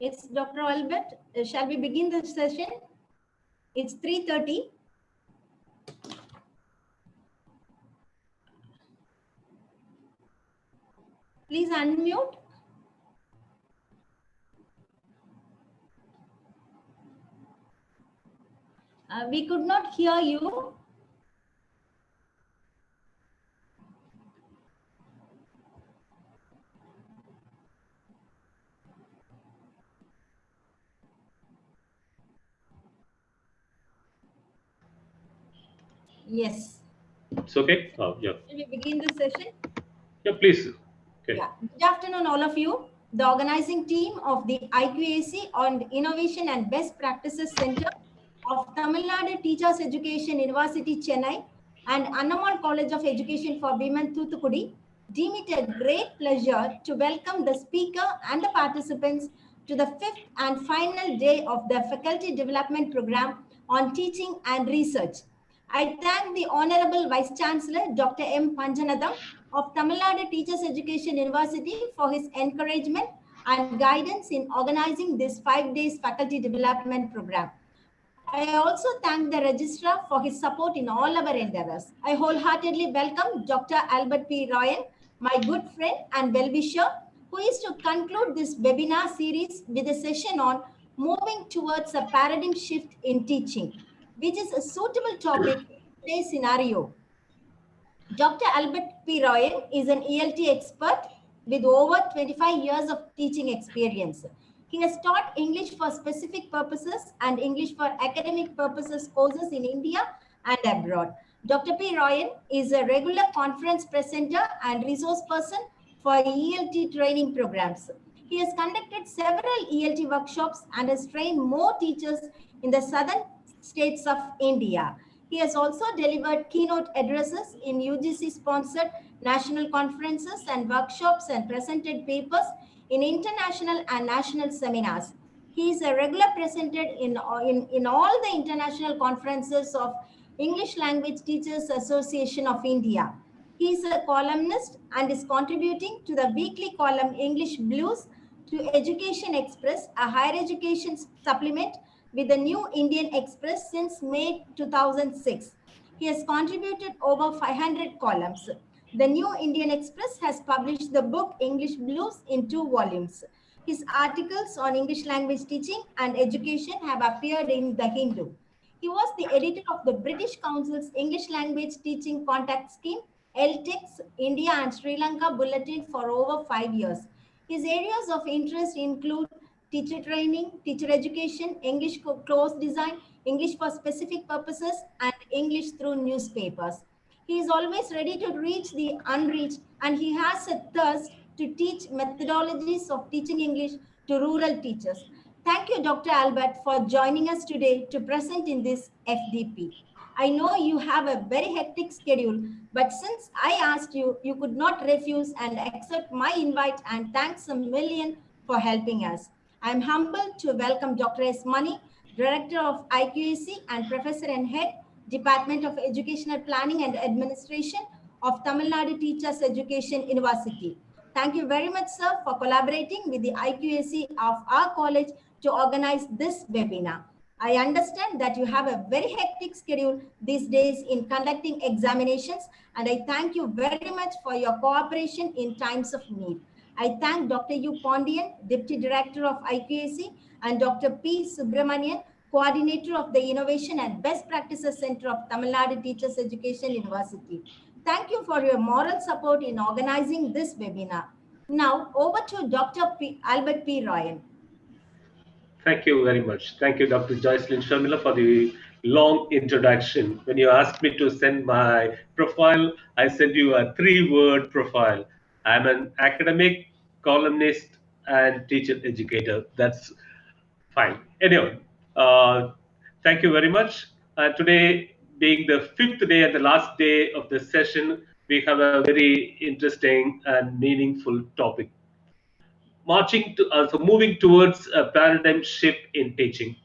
It's Dr. Albert. Shall we begin the session? It's 3:30. Please unmute. We could not hear you. Yes. It's okay? Oh, yeah. Shall we begin the session? Yeah, please. Okay. Yeah. Good afternoon, all of you. The organizing team of the IQAC on Innovation and Best Practices Center of Tamil Nadu Teachers Education University, Chennai, and Annamal College of Education for Women, Thoothukudi, deem it a great pleasure to welcome the speaker and the participants to the 5th and final day of the Faculty Development Program on Teaching and Research. I thank the Honorable Vice Chancellor, Dr. M. Panjanadam of Tamil Nadu Teachers Education University for his encouragement and guidance in organizing this 5 days faculty development program. I also thank the registrar for his support in all our endeavors. I wholeheartedly welcome Dr. Albert P. Ryan, my good friend and well-wisher, who is to conclude this webinar series with a session on moving towards a paradigm shift in teaching, which is a suitable topic in today's scenario. Dr. Albert P. Ryan is an ELT expert with over 25 years of teaching experience. He has taught English for specific purposes and English for academic purposes courses in India and abroad. Dr. P. Ryan is a regular conference presenter and resource person for ELT training programs. He has conducted several ELT workshops and has trained more teachers in the southern states of India. He has also delivered keynote addresses in UGC-sponsored national conferences and workshops and presented papers in international and national seminars. He is a regular presenter in all the international conferences of English Language Teachers Association of India. He is a columnist and is contributing to the weekly column English Blues to Education Express, a higher education supplement with the New Indian Express since May 2006. He has contributed over 500 columns. The New Indian Express has published the book English Blues in 2 volumes. His articles on English language teaching and education have appeared in The Hindu. He was the editor of the British Council's English Language Teaching Contact Scheme, LTEX, India and Sri Lanka Bulletin for over 5 years. His areas of interest include teacher training, teacher education, English course design, English for specific purposes, and English through newspapers. He is always ready to reach the unreached, and he has a thirst to teach methodologies of teaching English to rural teachers. Thank you, Dr. Albert, for joining us today to present in this FDP. I know you have a very hectic schedule, but since I asked you, you could not refuse and accept my invite, and thanks a million for helping us. I'm humbled to welcome Dr. S. Mani, Director of IQAC and Professor and Head, Department of Educational Planning and Administration of Tamil Nadu Teachers Education University. Thank you very much, sir, for collaborating with the IQAC of our college to organize this webinar. I understand that you have a very hectic schedule these days in conducting examinations, and I thank you very much for your cooperation in times of need. I thank Dr. U. Pondian, Deputy Director of IQAC, and Dr. P. Subramanian, Coordinator of the Innovation and Best Practices Center of Tamil Nadu Teachers Education University. Thank you for your moral support in organizing this webinar. Now, over to Dr. Albert P. Ryan. Thank you very much. Thank you, Dr. Joycelyn Sharmila, for the long introduction. When you asked me to send my profile, I sent you a 3-word profile. I'm an academic, columnist, and teacher educator. That's fine. Anyway, thank you very much. Today, being the 5th day and the last day of the session, we have a very interesting and meaningful topic. Moving towards a paradigm shift in teaching.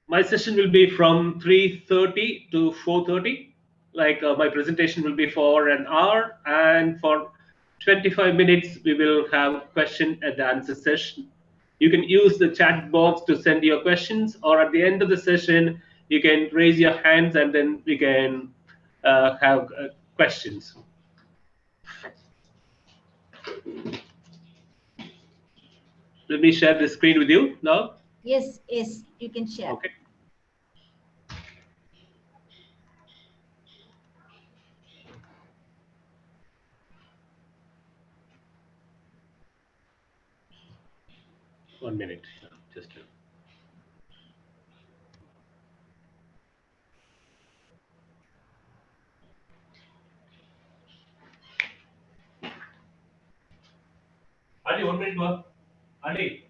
My session will be from 3:30 to 4:30. My presentation will be for an hour, and for 25 minutes, we will have question and answer session. You can use the chat box to send your questions, or at the end of the session, you can raise your hands and then we can have questions. Let me share the screen with you now. Yes, yes, you can share. Okay. One minute, just. Ali, 1 minute more. Ali.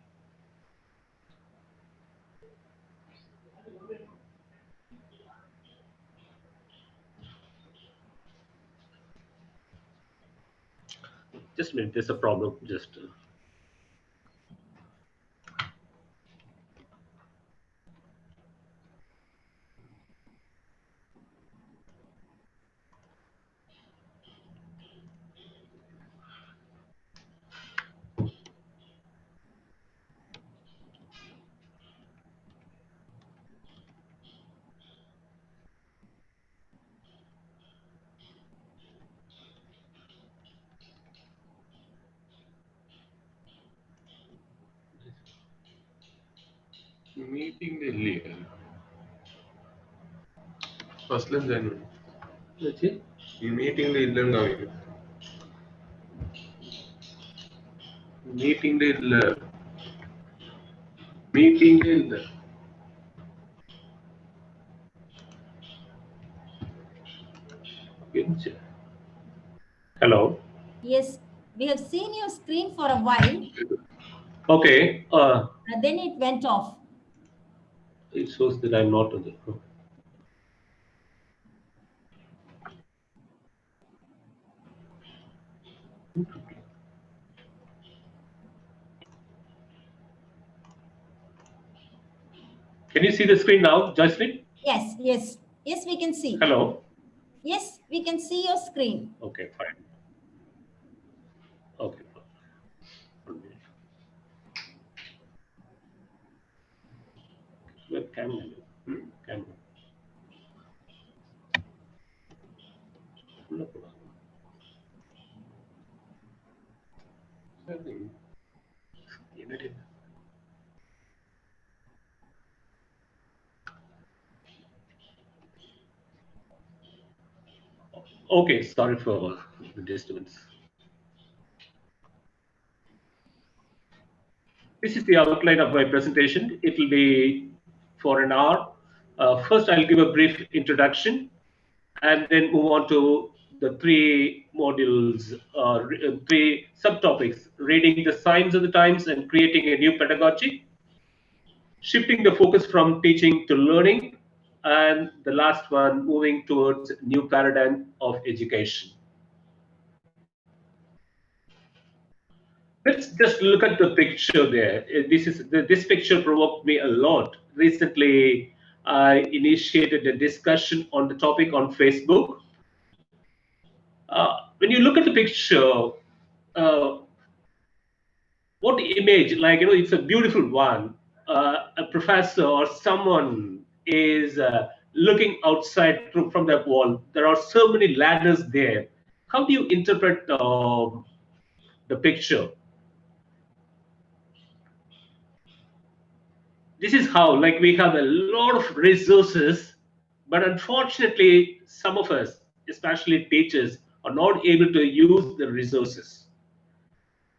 Just a minute, there's a problem. Just. Meeting the first line then. ഈ മീറ്റിംഗിൽ ഇല്ലുണ്ടാവില്ല മീറ്റിംഗിൽ ഇല്ല മീറ്റിംഗിൽ ഇല്ല Hello. Yes, we have seen your screen for a while. Okay. And then it went off. It shows that I'm not on the. Can you see the screen now, Jocelyn? Yes, yes, yes, we can see. Hello. Yes, we can see your screen. Okay, fine. Okay. Web camera. Camera. Okay, sorry for the disturbance. This is the outline of my presentation. It will be for an hour. First, I'll give a brief introduction and then move on to the three modules, three subtopics: reading the signs of the times and creating a new pedagogy, shifting the focus from teaching to learning, and the last one, moving towards new paradigm of education. Let's just look at the picture there. This picture provoked me a lot. Recently, I initiated a discussion on the topic on Facebook. When you look at the picture, what image? Like, it's a beautiful one. A professor or someone is looking outside from that wall. There are so many ladders there. How do you interpret the picture? This is how, like, we have a lot of resources, but unfortunately, some of us, especially teachers, are not able to use the resources.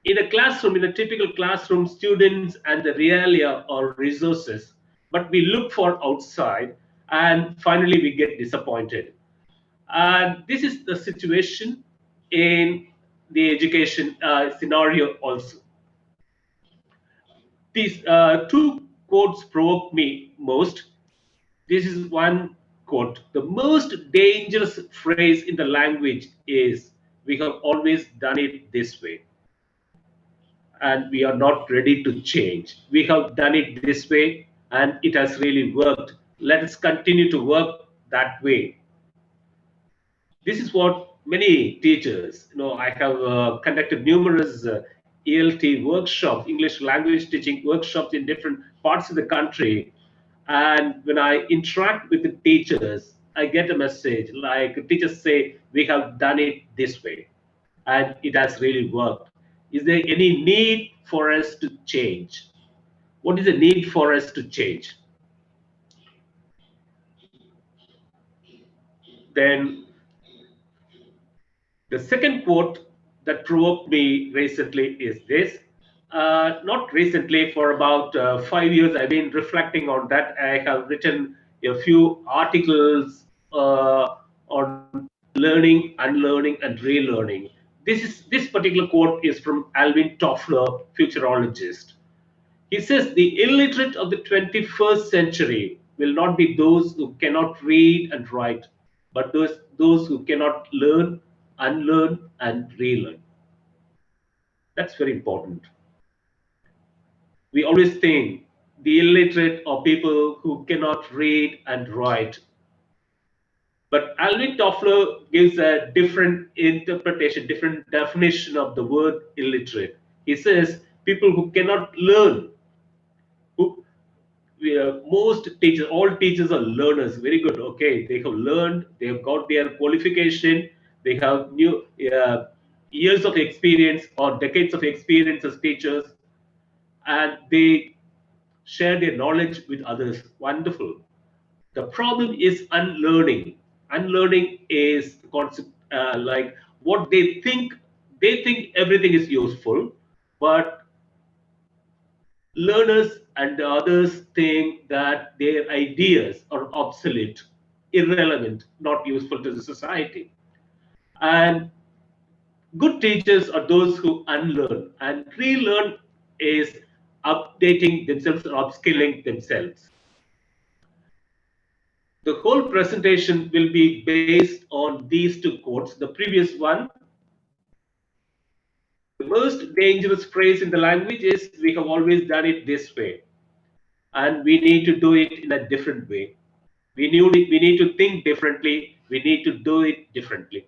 In a classroom, in a typical classroom, students and the realia are resources, but we look for outside, and finally we get disappointed. And this is the situation in the education scenario also. These two quotes provoke me most. This is one quote. The most dangerous phrase in the language is, "We have always done it this way, and we are not ready to change. We have done it this way, and it has really worked. Let us continue to work that way." This is what many teachers. I have conducted numerous ELT workshops, English language teaching workshops in different parts of the country. And when I interact with the teachers, I get a message like teachers say, we have done it this way and it has really worked. Is there any need for us to change? What is the need for us to change? Then the second quote that provoked me recently is this. Not recently, for about 5 years, I've been reflecting on that. I have written a few articles on learning, unlearning, and relearning. This particular quote is from Alvin Toffler, futurologist. He says the illiterate of the 21st century will not be those who cannot read and write, but those who cannot learn, unlearn, and relearn. That's very important. We always think the illiterate are people who cannot read and write. But Alvin Toffler gives a different interpretation, different definition of the word illiterate. He says people who cannot learn, who most teachers, all teachers are learners. Very good. Okay, they have learned, they have got their qualification, they have new years of experience or decades of experience as teachers, and they share their knowledge with others. Wonderful. The problem is unlearning. Unlearning is the concept like what they think. They think everything is useful, but learners and others think that their ideas are obsolete, irrelevant, not useful to the society. And good teachers are those who unlearn, and relearn is updating themselves or upskilling themselves. The whole presentation will be based on these two quotes. The previous one, the most dangerous phrase in the language is we have always done it this way, and we need to do it in a different way. We need to think differently. We need to do it differently.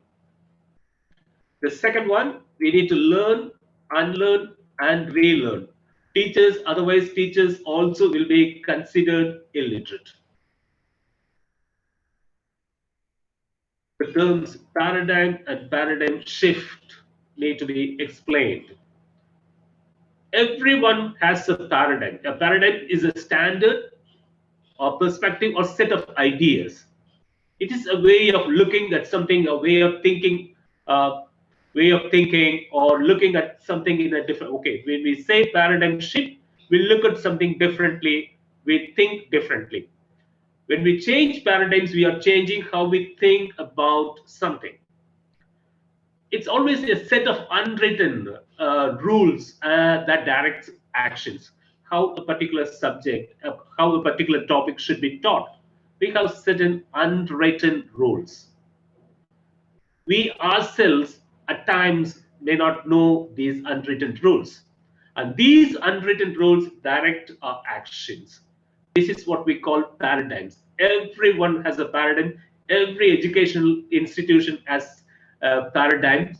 The second one, we need to learn, unlearn, and relearn. Teachers, otherwise teachers also will be considered illiterate. The terms paradigm and paradigm shift need to be explained. Everyone has a paradigm. A paradigm is a standard or perspective or set of ideas. It is a way of looking at something, a uh, way of thinking, or looking at something in a different. Okay, when we say paradigm shift, we look at something differently. We think differently. When we change paradigms, we are changing how we think about something. It's always a set of unwritten rules that directs actions. How a particular subject, how a particular topic should be taught. We have certain unwritten rules. We ourselves at times may not know these unwritten rules. And these unwritten rules direct our actions. This is what we call paradigms. Everyone has a paradigm. Every educational institution has paradigms.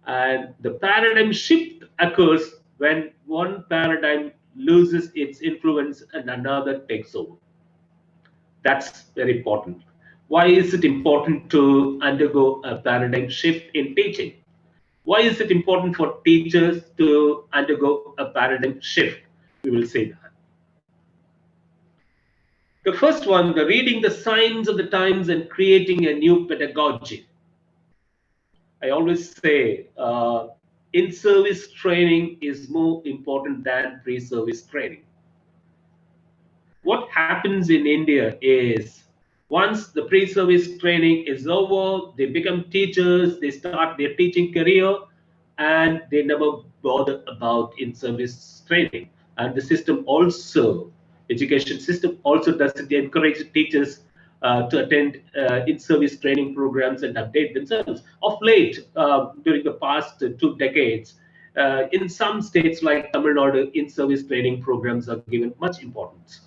And the paradigm shift occurs when one paradigm loses its influence and another takes over. That's very important. Why is it important to undergo a paradigm shift in teaching? Why is it important for teachers to undergo a paradigm shift? We will say that. The first one, the reading the signs of the times and creating a new pedagogy. I always say in-service training is more important than pre-service training. What happens in India is once the pre-service training is over, they become teachers, they start their teaching career, and they never bother about in-service training. And the system also, education system also doesn't encourage teachers to attend in-service training programs and update themselves. Of late, during the past 2 decades, in some states like Tamil Nadu, in-service training programs are given much importance.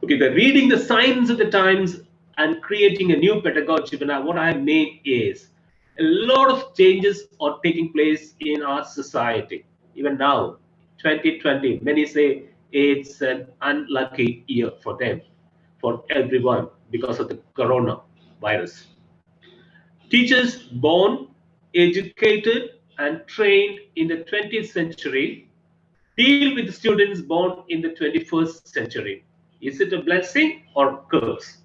Okay, the reading the signs of the times and creating a new pedagogy. What I mean is A lot of changes are taking place in our society. Even now, 2020, many say it's an unlucky year for them, for everyone, because of the coronavirus. Teachers born, educated, and trained in the 20th century deal with students born in the 21st century. Is it a blessing or curse?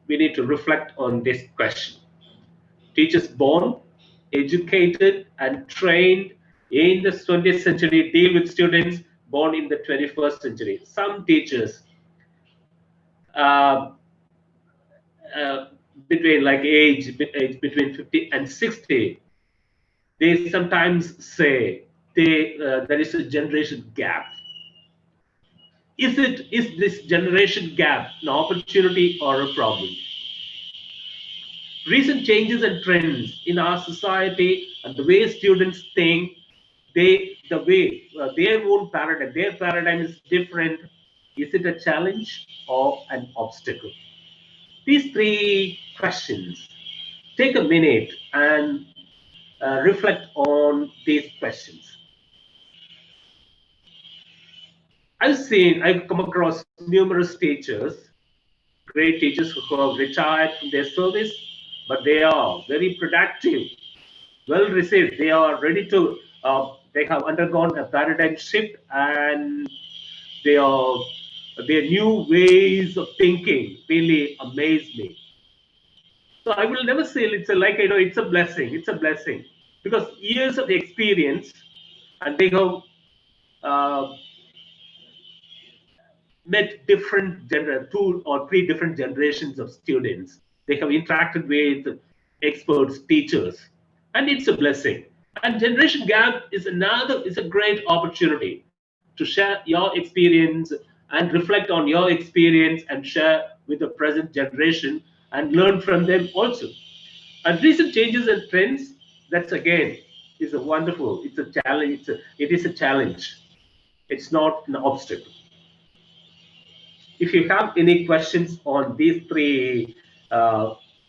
We need to reflect on this question. Teachers born, educated, and trained in the 20th century deal with students born in the 21st century. Some teachers uh, uh, between like age between 50 and 60, they sometimes say there is a generation gap. Is this generation gap an opportunity or a problem? Recent changes and trends in our society and the way students think, their own paradigm, their paradigm is different. Is it a challenge or an obstacle? These three questions. Take a minute and reflect on these questions. I've come across numerous teachers, great teachers who have retired from their service, but they are very productive, well received. They are ready to, they have undergone a paradigm shift, and they are, their new ways of thinking really amaze me. So I will never say it's a, like, it's a blessing. It's a blessing because years of experience, and they have uh, met different two or three different generations of students. They have interacted with experts, teachers, and it's a blessing. And generation gap is a great opportunity to share your experience and reflect on your experience and share with the present generation and learn from them also. And recent changes and trends, that's again is a wonderful, it's a challenge, it is a challenge. It's not an obstacle. If you have any questions on these three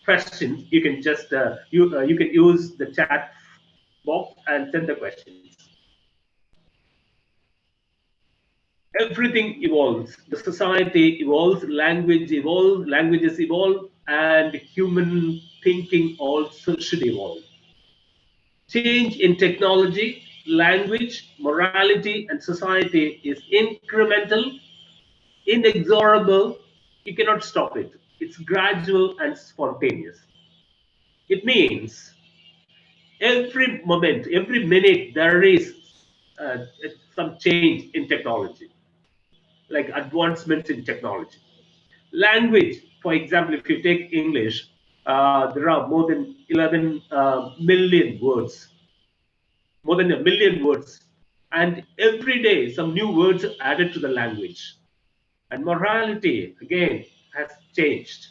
questions, you can just you can use the chat box and send the questions. Everything evolves. The society evolves, languages evolve, and human thinking also should evolve. Change in technology, language, morality, and society is incremental, inexorable. You cannot stop it. It's gradual and spontaneous. It means every moment, every minute, there is uh, some change in technology, like advancements in technology. Language, for example, if you take English, there are more than 11 million words, more than a million words. And every day, some new words are added to the language. And morality, again, has changed.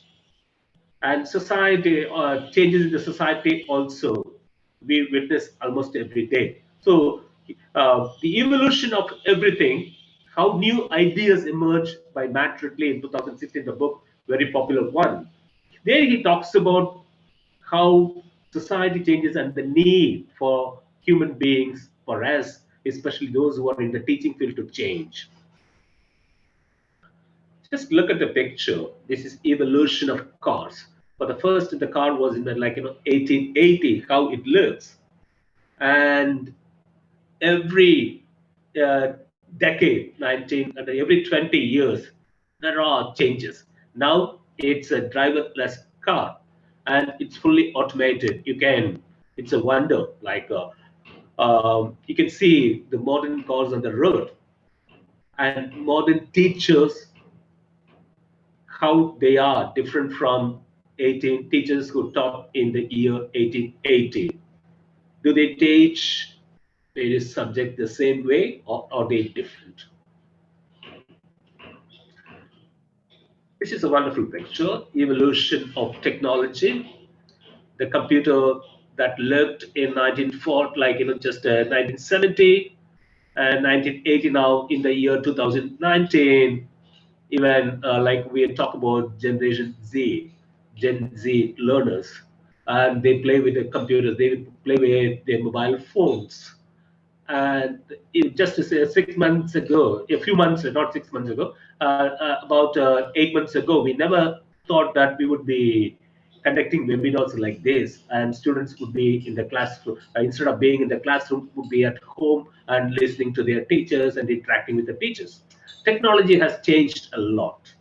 And society, changes in the society also, we witness almost every day. So the evolution of everything, how new ideas emerge by Matt Ridley in 2016, the book, very popular one. There he talks about how society changes and the need for human beings, for us, especially those who are in the teaching field, to change. Just look at the picture. This is evolution of cars. For the first, the car was in the 1880. How it looks, and every uh, decade, every 20 years, there are changes. Now it's a driverless car, and it's fully automated. It's a wonder. You can see the modern cars on the road, and modern teachers, how they are different from 18 teachers who taught in the year 1880. Do they teach various subjects the same way, or are they different? This is a wonderful picture, evolution of technology. The computer that lived in 1940, just 1970 and 1980, now in the year 2019, even like we talk about Generation Z, Gen Z learners. and they play with the computers, they play with their mobile phones. And just 6 months ago, a few months, not 6 months ago, about 8 months ago, we never thought that we would be conducting webinars like this, and students would be in the classroom, instead of being in the classroom, would be at home and listening to their teachers and interacting with the teachers. Technology has changed a lot.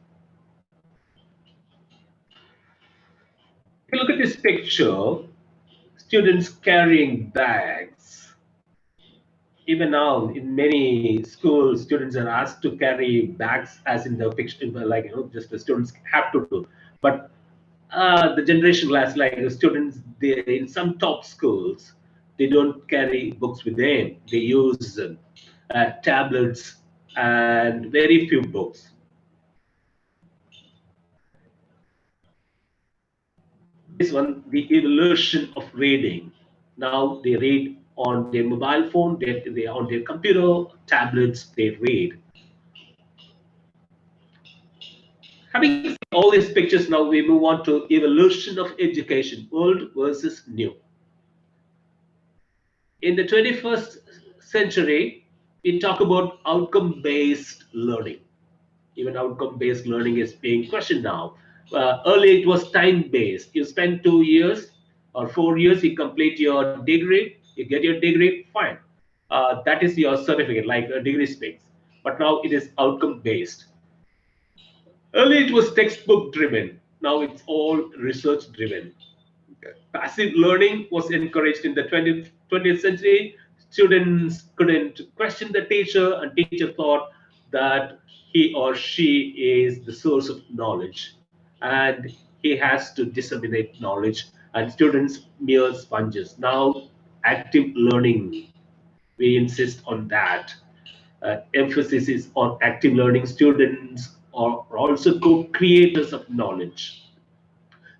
If you look at this picture, students carrying bags. Even now, in many schools, students are asked to carry bags, as in the picture, like just the students have to do. But the generation last, like the students, they in some top schools, they don't carry books with them. They use tablets and very few books. This one, the evolution of reading. Now they read on their mobile phone, they on their computer, tablets, they read. Having seen all these pictures, now we move on to evolution of education, old versus new. In the 21st century, we talk about outcome-based learning. Even outcome-based learning is being questioned now. Earlier, it was time-based. You spend 2 years or 4 years, you complete your degree, you get your degree, fine. That is your certificate, like a degree speaks. But now it is outcome-based. Earlier, it was textbook-driven. Now it's all research-driven. Passive learning was encouraged in the 20th century. Students couldn't question the teacher, and teacher thought that he or she is the source of knowledge, and he has to disseminate knowledge, and students mere sponges. Now, active learning, we insist on that. Emphasis is on active learning. Students are also co-creators of knowledge.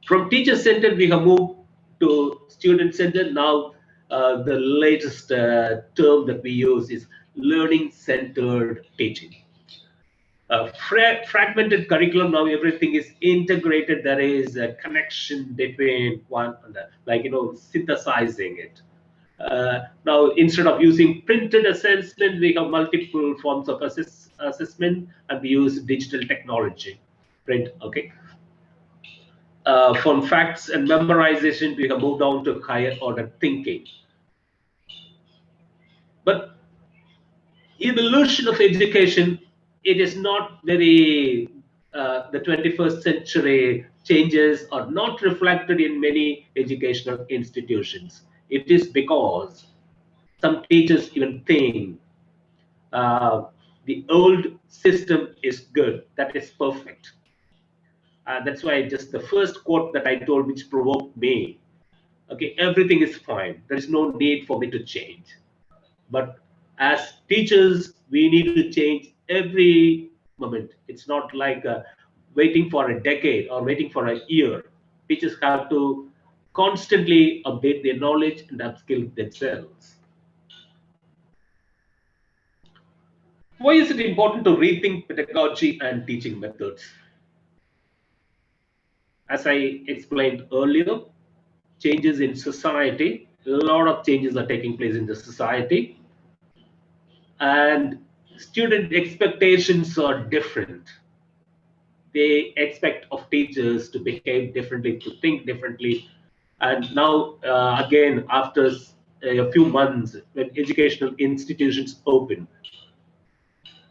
From teacher-centered, we have moved to student-centered. Now, the latest term that we use is learning-centered teaching. Fragmented curriculum, now everything is integrated. There is a connection between one and the, like, synthesizing it. Now, instead of using printed assessment, we have multiple forms of assessment, and we use digital technology. Print, okay. From facts and memorization, we have moved on to higher order thinking. But evolution of education, it is not very, the 21st century changes are not reflected in many educational institutions. It is because some teachers even think the old system is good, that is perfect. That's why just the first quote that I told, which provoked me. Okay, everything is fine. There is no need for me to change. But as teachers, we need to change every moment. It's not like waiting for a decade or waiting for a year. Teachers have to constantly update their knowledge and upskill themselves. Why is it important to rethink pedagogy and teaching methods? As I explained earlier, changes in society, a lot of changes are taking place in the society, and student expectations are different. They expect of teachers to behave differently, to think differently. And now, again, after a few months, when educational institutions open,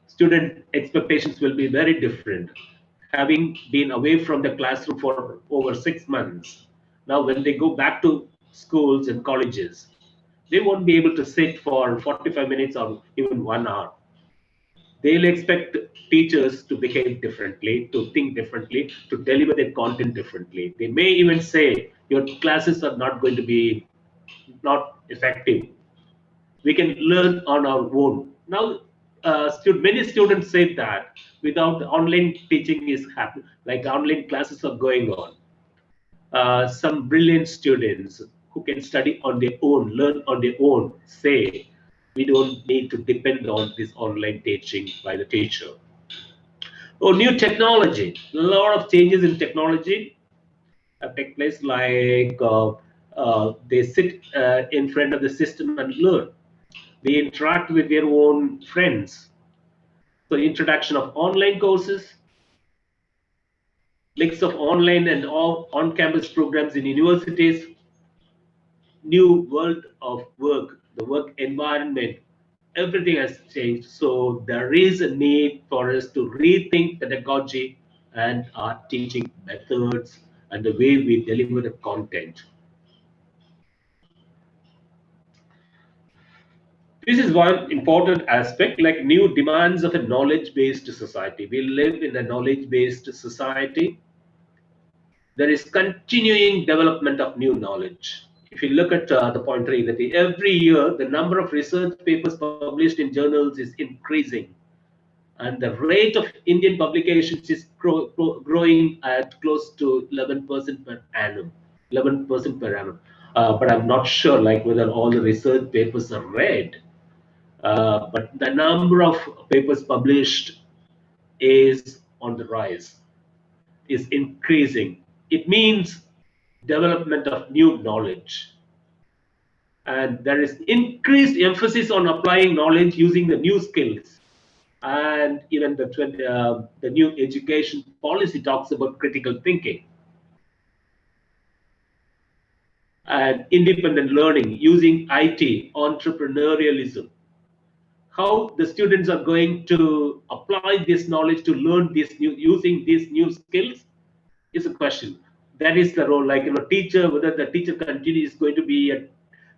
student expectations will be very different. Having been away from the classroom for over 6 months, now when they go back to schools and colleges, they won't be able to sit for 45 minutes or even 1 hour. They'll expect teachers to behave differently, to think differently, to deliver their content differently. They may even say your classes are not going to be not effective. We can learn on our own. Now, many students say that without online teaching is happening, like online classes are going on. Some brilliant students who can study on their own, learn on their own, say we don't need to depend on this online teaching by the teacher. Oh, new technology. A lot of changes in technology have taken place, like They sit in front of the system and learn. They interact with their own friends. So introduction of online courses, mix of online and on-campus programs in universities, new world of work, the work environment, everything has changed. So there is a need for us to rethink pedagogy and our teaching methods and the way we deliver the content. This is one important aspect, like new demands of a knowledge-based society. We live in a knowledge-based society. There is continuing development of new knowledge. If you look at the point 3, that every year the number of research papers published in journals is increasing, and the rate of Indian publications is growing at close to 11% per annum. 11% per annum. But I'm not sure like whether all the research papers are read. But the number of papers published is on the rise, is increasing. It means development of new knowledge. And there is increased emphasis on applying knowledge using the new skills. And even the new education policy talks about critical thinking and independent learning using IT, entrepreneurialism. How the students are going to apply this knowledge to learn this new, using these new skills is a question. That is the role, like teacher, whether the teacher continues is going to be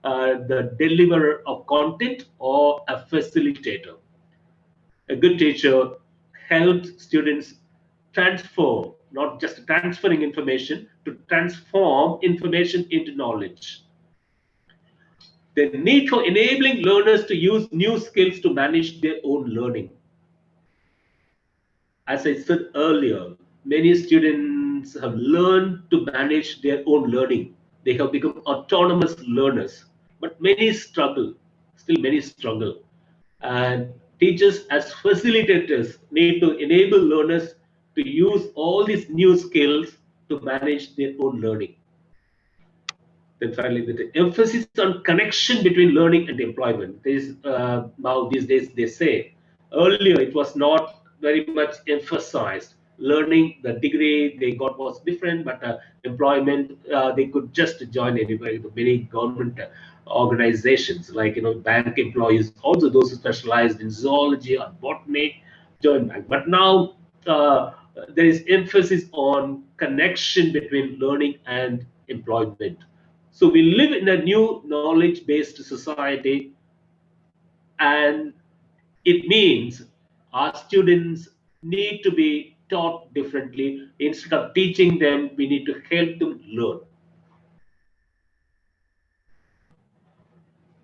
the deliverer of content or a facilitator. A good teacher helps students transfer, not just transferring information, to transform information into knowledge. The need for enabling learners to use new skills to manage their own learning. As I said earlier, many students have learned to manage their own learning. They have become autonomous learners, but many struggle, still many struggle. And teachers as facilitators need to enable learners to use all these new skills to manage their own learning. Then finally, the emphasis on connection between learning and employment. This now these days they say. Earlier it was not very much emphasized. Learning, the degree they got was different, but employment they could just join anywhere. Many government organizations, like bank employees, also those who specialized in zoology or botany, join bank. But now there is emphasis on connection between learning and employment. So we live in a new knowledge-based society, and it means our students need to be taught differently. Instead of teaching them, we need to help them learn.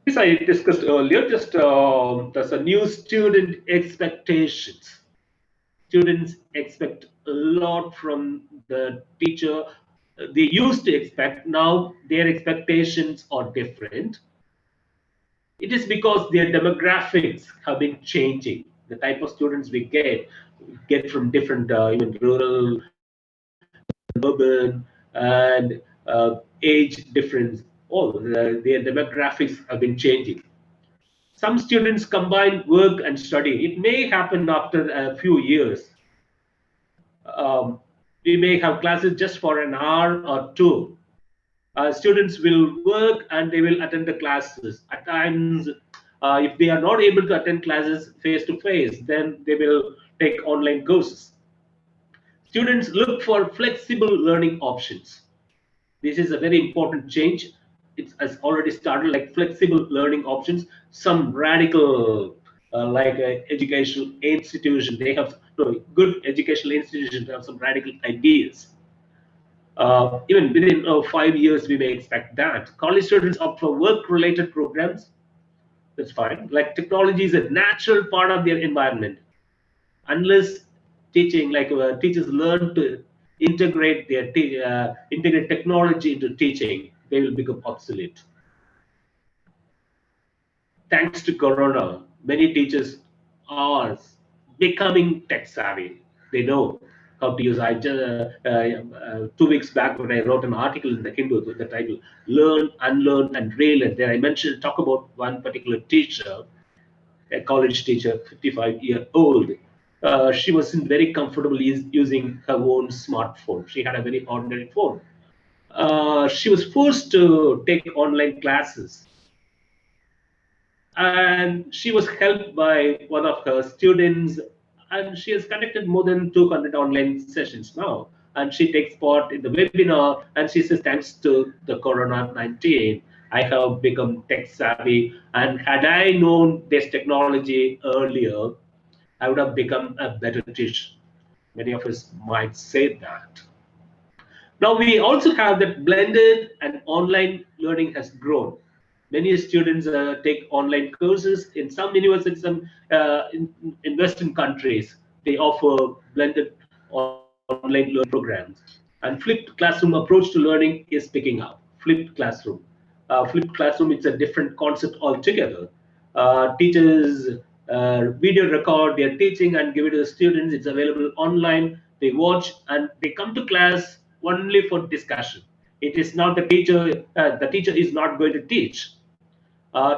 This I discussed earlier, just there's a new student expectations. Students expect a lot from the teacher. They used to expect, now their expectations are different. It is because their demographics have been changing. The type of students we get from different, even rural, urban, and age difference. All their demographics have been changing. Some students combine work and study. It may happen after a few years. We may have classes just for an hour or two. Students will work and they will attend the classes. At times, if they are not able to attend classes face to face, then they will take online courses. Students look for flexible learning options. This is a very important change. It has already started, like flexible learning options. Some radical, like educational institution, they have good educational institutions have some radical ideas. Even within 5 years, we may expect that. College students opt for work-related programs. That's fine. Like technology is a natural part of their environment. Unless teaching, like teachers learn to integrate integrate technology into teaching, they will become obsolete. Thanks to Corona, many teachers are becoming tech savvy. They know how to use. I just 2 weeks back when I wrote an article in the Hindu with the title "Learn, Unlearn, and Relearn." There I talk about one particular teacher, a college teacher, 55-year-old. She wasn't very comfortable using her own smartphone. She had a very ordinary phone. She was forced to take online classes, and she was helped by one of her students, and she has conducted more than 200 online sessions now, and she takes part in the webinar, and she says, thanks to the corona-19, I have become tech savvy, and had I known this technology earlier, I would have become a better teacher. Many of us might say that. Now we also have that blended and online learning has grown. Many students take online courses in some universities, in Western countries. They offer blended online learning programs. And flipped classroom approach to learning is picking up. Flipped classroom. Flipped classroom, it's a different concept altogether. Teachers video record their teaching and give it to the students. It's available online. They watch and they come to class only for discussion. It is not the teacher. The teacher is not going to teach.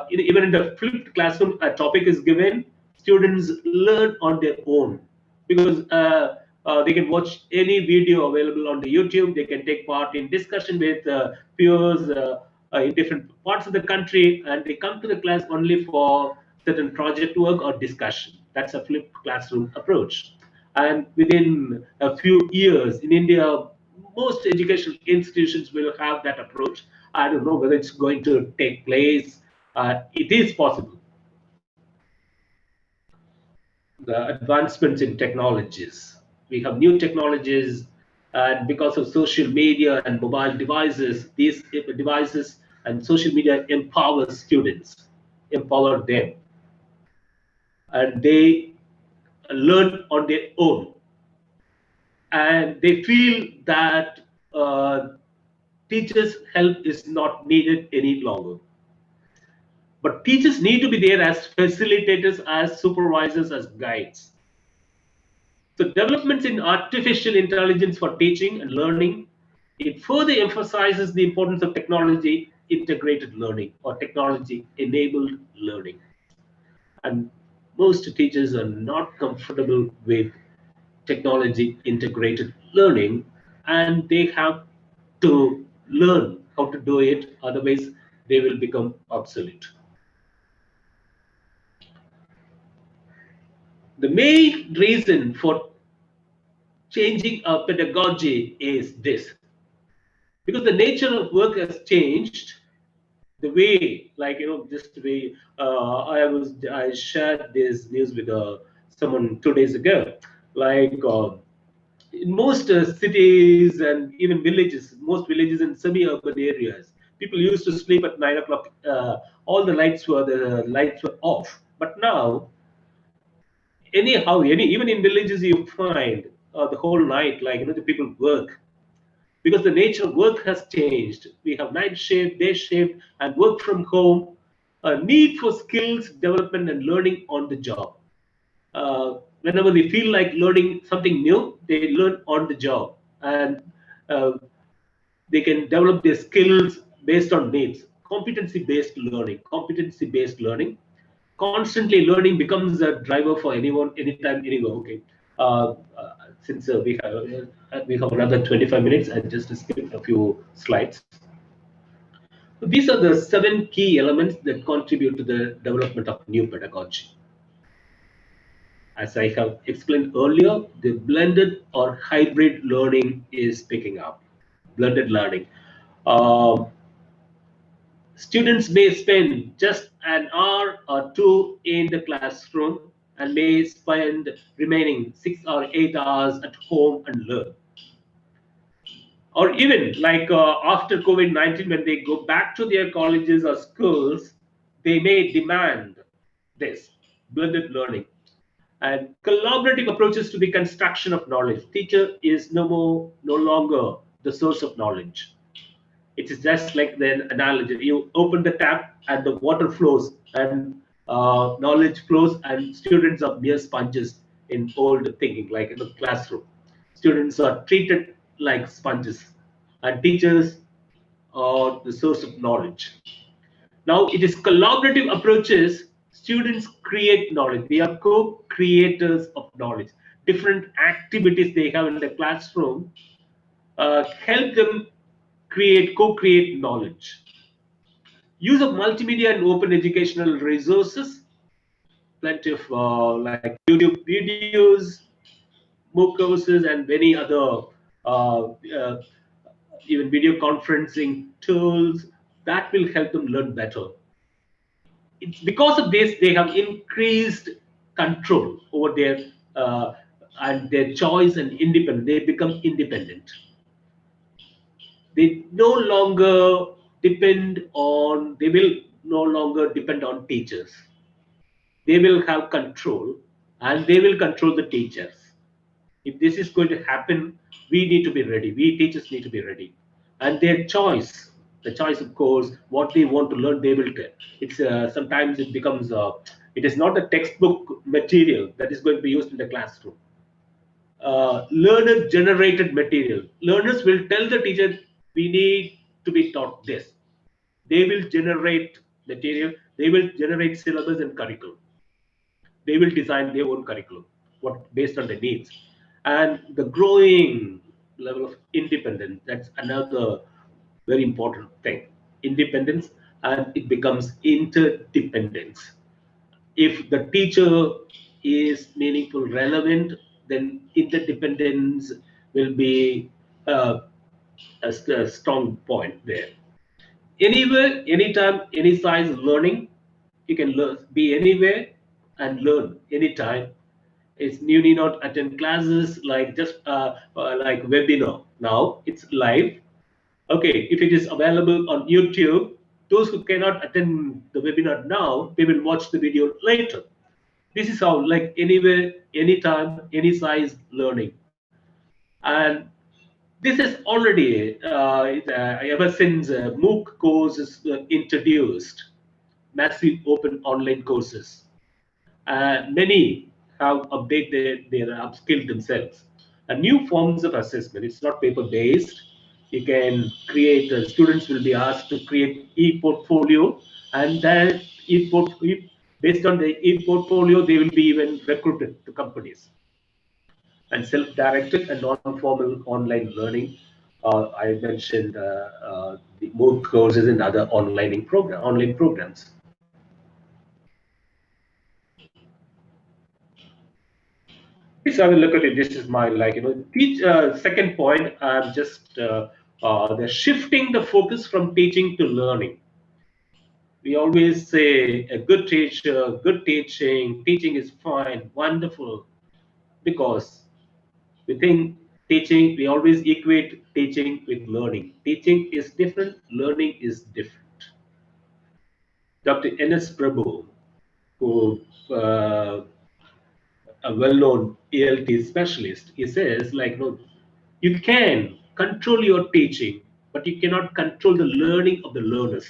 Even in the flipped classroom, a topic is given. Students learn on their own because they can watch any video available on the YouTube. They can take part in discussion with peers in different parts of the country, and they come to the class only for certain project work or discussion. That's a flipped classroom approach. And within a few years in India, most educational institutions will have that approach. I don't know whether it's going to take place. It is possible. The advancements in technologies. We have new technologies, and because of social media and mobile devices, these devices and social media empower students, empower them, and they learn on their own. And they feel that teachers' help is not needed any longer. But teachers need to be there as facilitators, as supervisors, as guides. So developments in artificial intelligence for teaching and learning, it further emphasizes the importance of technology integrated learning or technology enabled learning. And most teachers are not comfortable with technology integrated learning, and they have to learn how to do it, otherwise they will become obsolete. The main reason for changing our pedagogy is this, because the nature of work has changed. The way, like just the way I shared this news with someone 2 days ago. Like in most cities and even villages, most villages and semi-urban areas, people used to sleep at 9 o'clock. All the lights were off. But now, anyhow, even in villages, you find the whole night, like the people work, because the nature of work has changed. We have night shift, day shift, and work from home. A need for skills development and learning on the job. Whenever they feel like learning something new, they learn on the job, and they can develop their skills based on needs. Competency-based learning. Competency-based learning. Constantly learning becomes a driver for anyone, anytime, anywhere. Okay. Since we have another 25 minutes, I just skipped a few slides. So these are the 7 key elements that contribute to the development of new pedagogy. As I have explained earlier, the blended or hybrid learning is picking up. Blended learning. Students may spend just an hour or 2 in the classroom and may spend remaining 6 or 8 hours at home and learn. Or even like after COVID-19, when they go back to their colleges or schools, they may demand this blended learning and collaborative approaches to the construction of knowledge. Teacher is no longer the source of knowledge. It is just like the analogy. You open the tap and the water flows and knowledge flows, and students are mere sponges in old thinking, like in the classroom. Students are treated like sponges, and teachers are the source of knowledge. Now, it is collaborative approaches. Students create knowledge. We are co-creators of knowledge. Different activities they have in the classroom help them co-create knowledge. Use of multimedia and open educational resources, plenty of like YouTube videos, MOOC courses, and many other uh, uh, even video conferencing tools that will help them learn better. It's because of this they have increased control over their and their choice and independent. They become independent. They no longer depend on. They will no longer depend on teachers. They will have control, and they will control the teachers. If this is going to happen, we need to be ready. We teachers need to be ready. And their choice, the choice, of course, what they want to learn, they will get. It's sometimes it becomes, it is not the textbook material that is going to be used in the classroom. Learner generated material. Learners will tell the teacher, we need to be taught this. They will generate material. They will generate syllabus and curriculum. They will design their own curriculum what based on the needs. And the growing level of independence, that's another very important thing. Independence, and it becomes interdependence. If the teacher is meaningful, relevant, then interdependence will be a strong point there. Anywhere, anytime, any size learning, you can be anywhere and learn anytime. It's you need not attend classes like just like webinar. Now it's live. Okay, if it is available on YouTube, those who cannot attend the webinar now, they will watch the video later. This is how, like anywhere, anytime, any size learning. And this is already ever since MOOC courses were introduced, massive open online courses. Many have updated their upskilled themselves. New forms of assessment. It's not paper based. You can create. Students will be asked to create e-portfolio, and that based on the e-portfolio, they will be even recruited to companies. And self-directed and non-formal online learning. I mentioned the MOOC courses and other online programs. Please have a look at it. This is my second point. I'm just they're shifting the focus from teaching to learning. We always say a good teacher, good teaching is fine, wonderful, because we think teaching, we always equate teaching with learning. Teaching is different, learning is different. Dr. N.S. Prabhu, who a well-known ELT specialist, he says, like, no, you can control your teaching, but you cannot control the learning of the learners.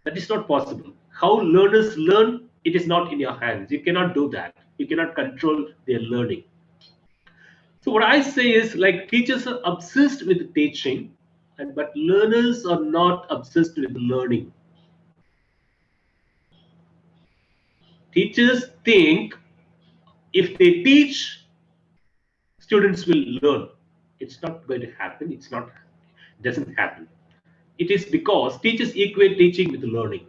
That is not possible. How learners learn, it is not in your hands. You cannot do that. You cannot control their learning. So what I say is, like, teachers are obsessed with teaching, but learners are not obsessed with learning. Teachers think if they teach, students will learn. It's not going to happen. It doesn't happen. It is because teachers equate teaching with learning.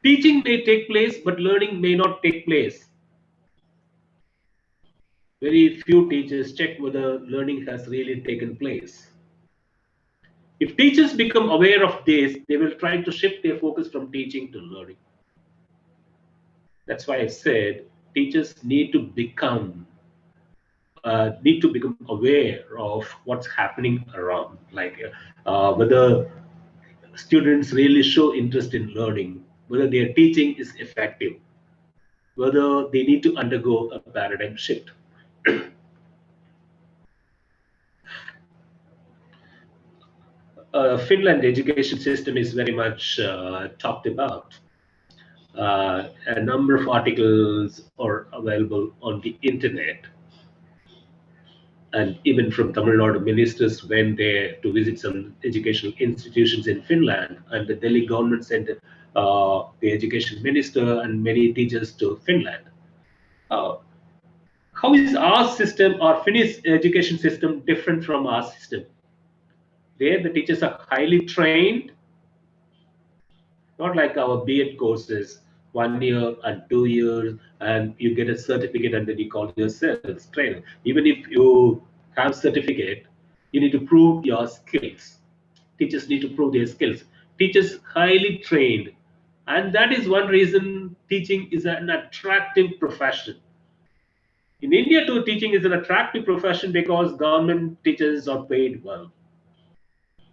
Teaching may take place, but learning may not take place. Very few teachers check whether learning has really taken place. If teachers become aware of this, they will try to shift their focus from teaching to learning. That's why I said teachers need to become aware of what's happening around, like whether students really show interest in learning, whether their teaching is effective, whether they need to undergo a paradigm shift. Finland education system is very much talked about. A number of articles are available on the internet. And even from Tamil Nadu, ministers went there to visit some educational institutions in Finland, and the Delhi government sent the education minister and many teachers to Finland. Uh, how is our system, our Finnish education system, different from our system? There, the teachers are highly trained, not like our B.Ed courses, 1 year and 2 years, and you get a certificate and then you call yourself trainer. Even if you have certificate, you need to prove your skills. Teachers need to prove their skills. Teachers highly trained, and that is one reason teaching is an attractive profession. In India too, teaching is an attractive profession because government teachers are paid well.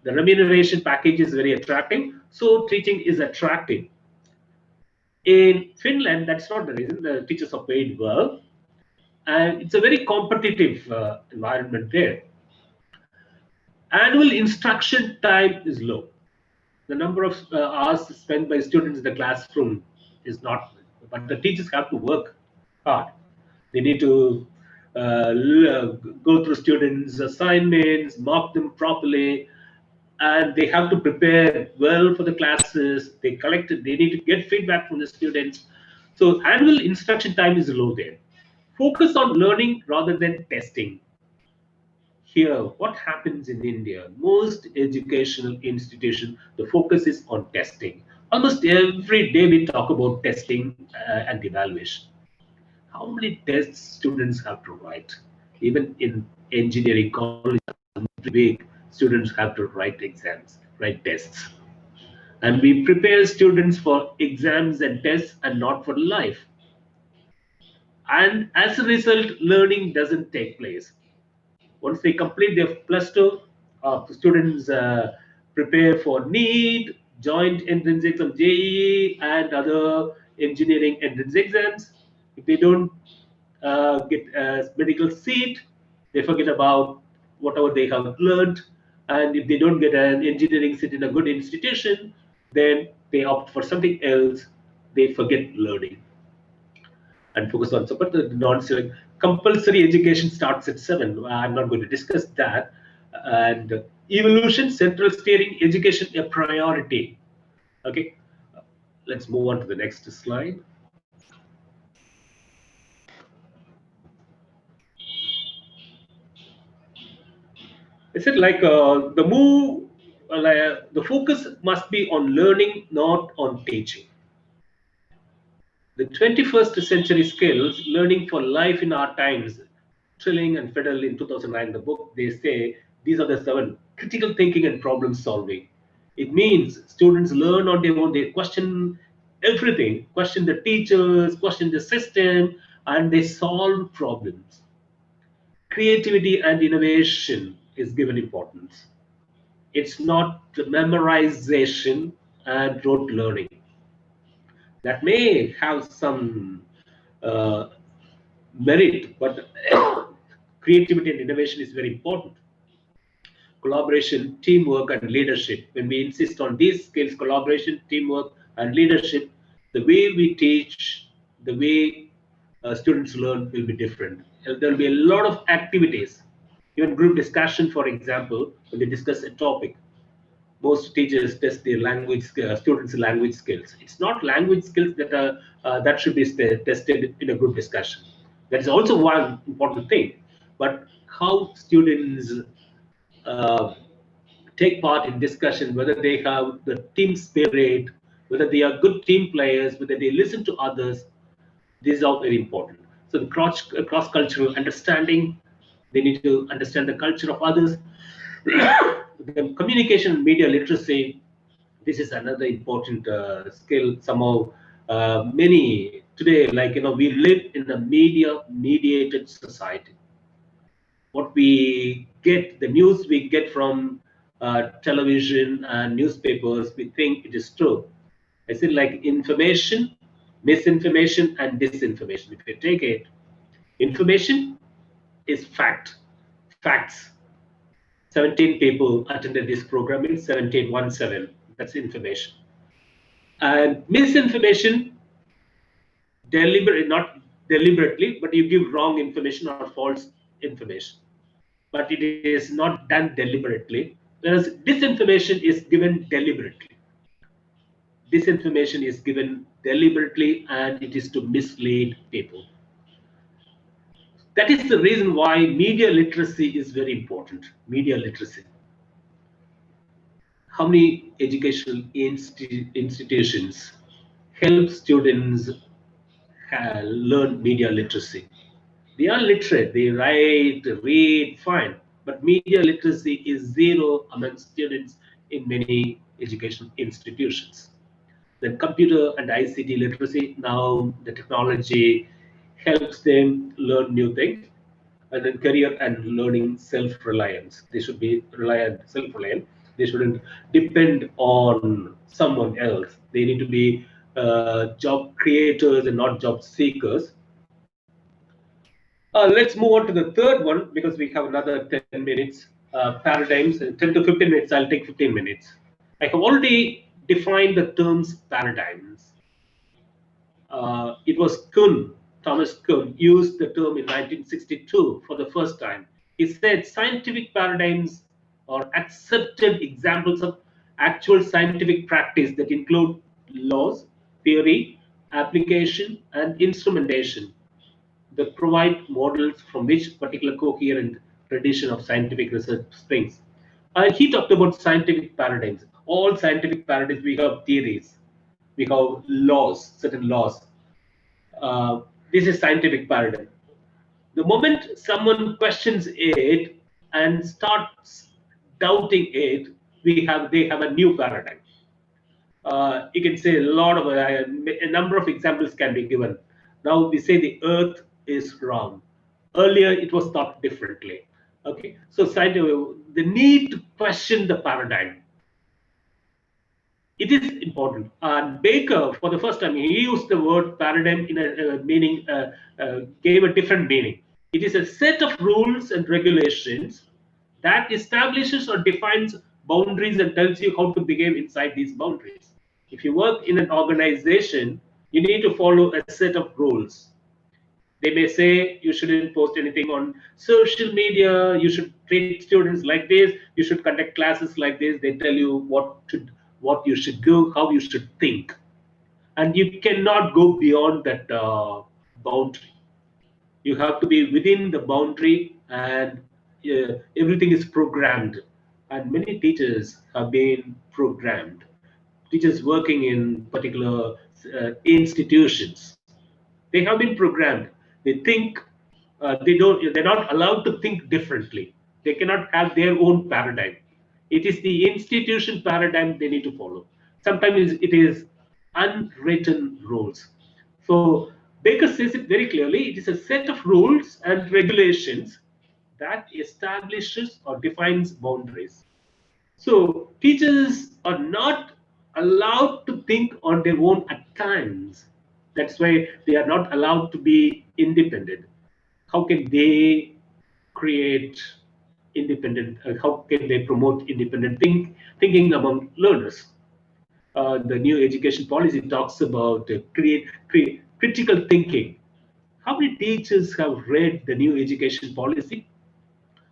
The remuneration package is very attractive, so teaching is attractive. In Finland, that's not the reason. The teachers are paid well, and it's a very competitive environment there. Annual instruction time is low. The number of hours spent by students in the classroom is not, but the teachers have to work hard. They need to go through students' assignments, mark them properly, and they have to prepare well for the classes. They need to get feedback from the students. So annual instruction time is low there. Focus on learning rather than testing. Here, what happens in India, most educational institutions, the focus is on testing. Almost every day we talk about testing and evaluation. How many tests students have to write? Even in engineering college, every week, students have to write exams, write tests. And we prepare students for exams and tests and not for life. And as a result, learning doesn't take place. Once they complete their plus two, students prepare for NEET, joint entrance exam, JEE, and other engineering entrance exams. If they don't get a medical seat, they forget about whatever they have learned. And if they don't get an engineering seat in a good institution, then they opt for something else. They forget learning and focus on. So, but the non-select compulsory education starts at 7. I'm not going to discuss that. And evolution, central steering, education a priority. Okay, let's move on to the next slide. I said like the focus must be on learning, not on teaching. The 21st century skills, learning for life in our times, Trilling and Federal in 2009, the book, they say these are the 7 critical thinking and problem solving. It means students learn on their own, they question everything, question the teachers, question the system, and they solve problems. Creativity and innovation is given importance. It's not memorization and rote learning. That may have some uh, merit, but creativity and innovation is very important. Collaboration, teamwork, and leadership. When we insist on these skills, collaboration, teamwork, and leadership, the way we teach, the way students learn will be different. There will be a lot of activities. Even group discussion, for example, when they discuss a topic, most teachers test their students' language skills. It's not language skills that should be tested in a group discussion. That is also one important thing. But how students uh, take part in discussion, whether they have the team spirit, whether they are good team players, whether they listen to others, these are very important. So the cross-cultural understanding, they need to understand the culture of others. The communication and media literacy, this is another important skill. Somehow, many today, like we live in a media-mediated society. What we get, the news we get from television and newspapers, we think it is true. I said like information, misinformation, and disinformation. If you take it, information is facts. 17 people attended this program, 1717. That's information. And misinformation, not deliberately, but you give wrong information or false information. but it is not done deliberately, whereas disinformation is given deliberately. Disinformation is given deliberately, and it is to mislead people. That is the reason why media literacy is very important. Media literacy. How many educational institutions help students learn media literacy? They are literate, they write, read, fine, but media literacy is zero among students in many educational institutions. Then computer and ICT literacy, now the technology helps them learn new things. And then career and learning self-reliance. They should be reliant, self-reliant. They shouldn't depend on someone else. They need to be job creators and not job seekers. Let's move on to the third one because we have another 10 minutes. Paradigms, 10 to 15 minutes. I'll take 15 minutes. I have already defined the terms paradigms. It was Thomas Kuhn, used the term in 1962 for the first time. He said scientific paradigms are accepted examples of actual scientific practice that include laws, theory, application, and instrumentation that provide models from which particular coherent tradition of scientific research springs. He talked about scientific paradigms. All scientific paradigms, we have theories, we have laws, certain laws. This is scientific paradigm. The moment someone questions it and starts doubting it, they have a new paradigm. You can say a lot of a number of examples can be given. Now we say the Earth is round. Earlier it was thought differently. Okay, so the need to question the paradigm. It is important. And Baker, for the first time, he used the word paradigm in a meaning, gave a different meaning. It is a set of rules and regulations that establishes or defines boundaries and tells you how to behave inside these boundaries. If you work in an organization, you need to follow a set of rules. They may say you shouldn't post anything on social media, you should treat students like this, you should conduct classes like this. They tell you what you should do, how you should think. And you cannot go beyond that boundary. You have to be within the boundary, and everything is programmed. And many teachers have been programmed. Teachers working in particular institutions, they have been programmed. They think they're not allowed to think differently. They cannot have their own paradigm. It is the institution paradigm they need to follow. Sometimes it is unwritten rules. So Baker says it very clearly. It is a set of rules and regulations that establishes or defines boundaries. So teachers are not allowed to think on their own at times. That's why they are not allowed to be independent. How can they create independent? How can they promote independent thinking among learners? The new education policy talks about critical thinking. How many teachers have read the new education policy?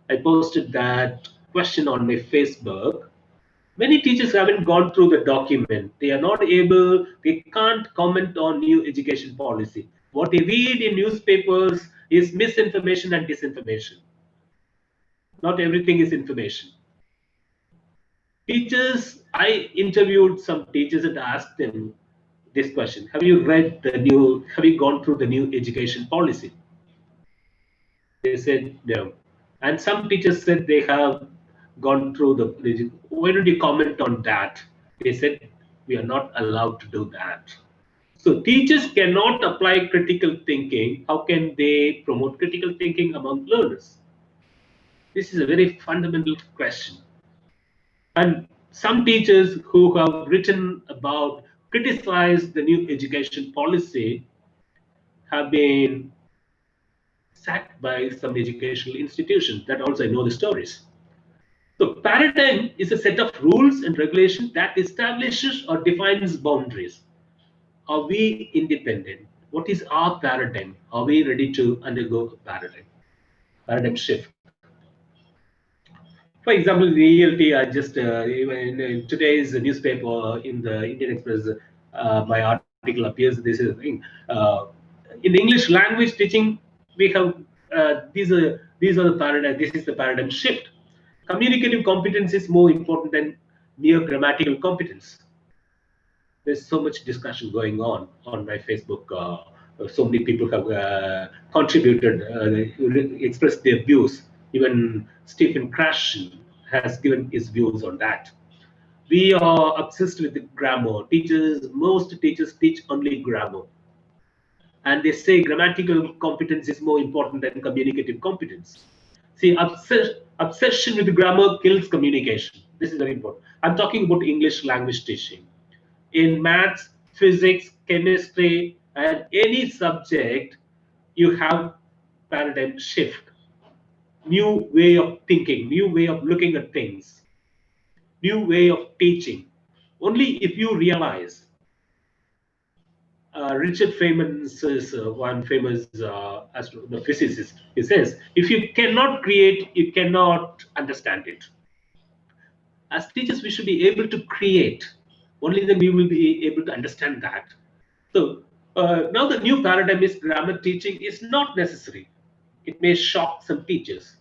I posted that question on my Facebook. Many teachers haven't gone through the document. They are not able, they can't comment on new education policy. What they read in newspapers is misinformation and disinformation. Not everything is information. Teachers, I interviewed some teachers and asked them this question. Have you gone through the new education policy? They said no. And some teachers said they have gone through why don't you comment on that? They said we are not allowed to do that. So teachers cannot apply critical thinking. How can they promote critical thinking among learners? This is a very fundamental question. And some teachers who have written about, criticized the new education policy have been sacked by some educational institutions. That also I know the stories. So paradigm is a set of rules and regulations that establishes or defines boundaries. Are we independent? What is our paradigm? Are we ready to undergo a paradigm shift? For example, the ELT, I just in today's newspaper in the Indian Express, my article appears. This is the thing. In English language teaching, we have these are the paradigm. This is the paradigm shift. Communicative competence is more important than mere grammatical competence. There's so much discussion going on my Facebook. So many people have contributed, expressed their views. Even Stephen Krashen has given his views on that. We are obsessed with the grammar. Most teachers teach only grammar, and they say grammatical competence is more important than communicative competence. See, obsession with grammar kills communication. This is very important. I'm talking about English language teaching. In maths, physics, chemistry, and any subject, you have paradigm shift, new way of thinking, new way of looking at things, new way of teaching. Only if you realize, Richard Feynman says, one famous the physicist, he says, if you cannot create, you cannot understand it. As teachers, we should be able to create. Only then we will be able to understand that. So now the new paradigm is grammar teaching is not necessary. It may shock some teachers.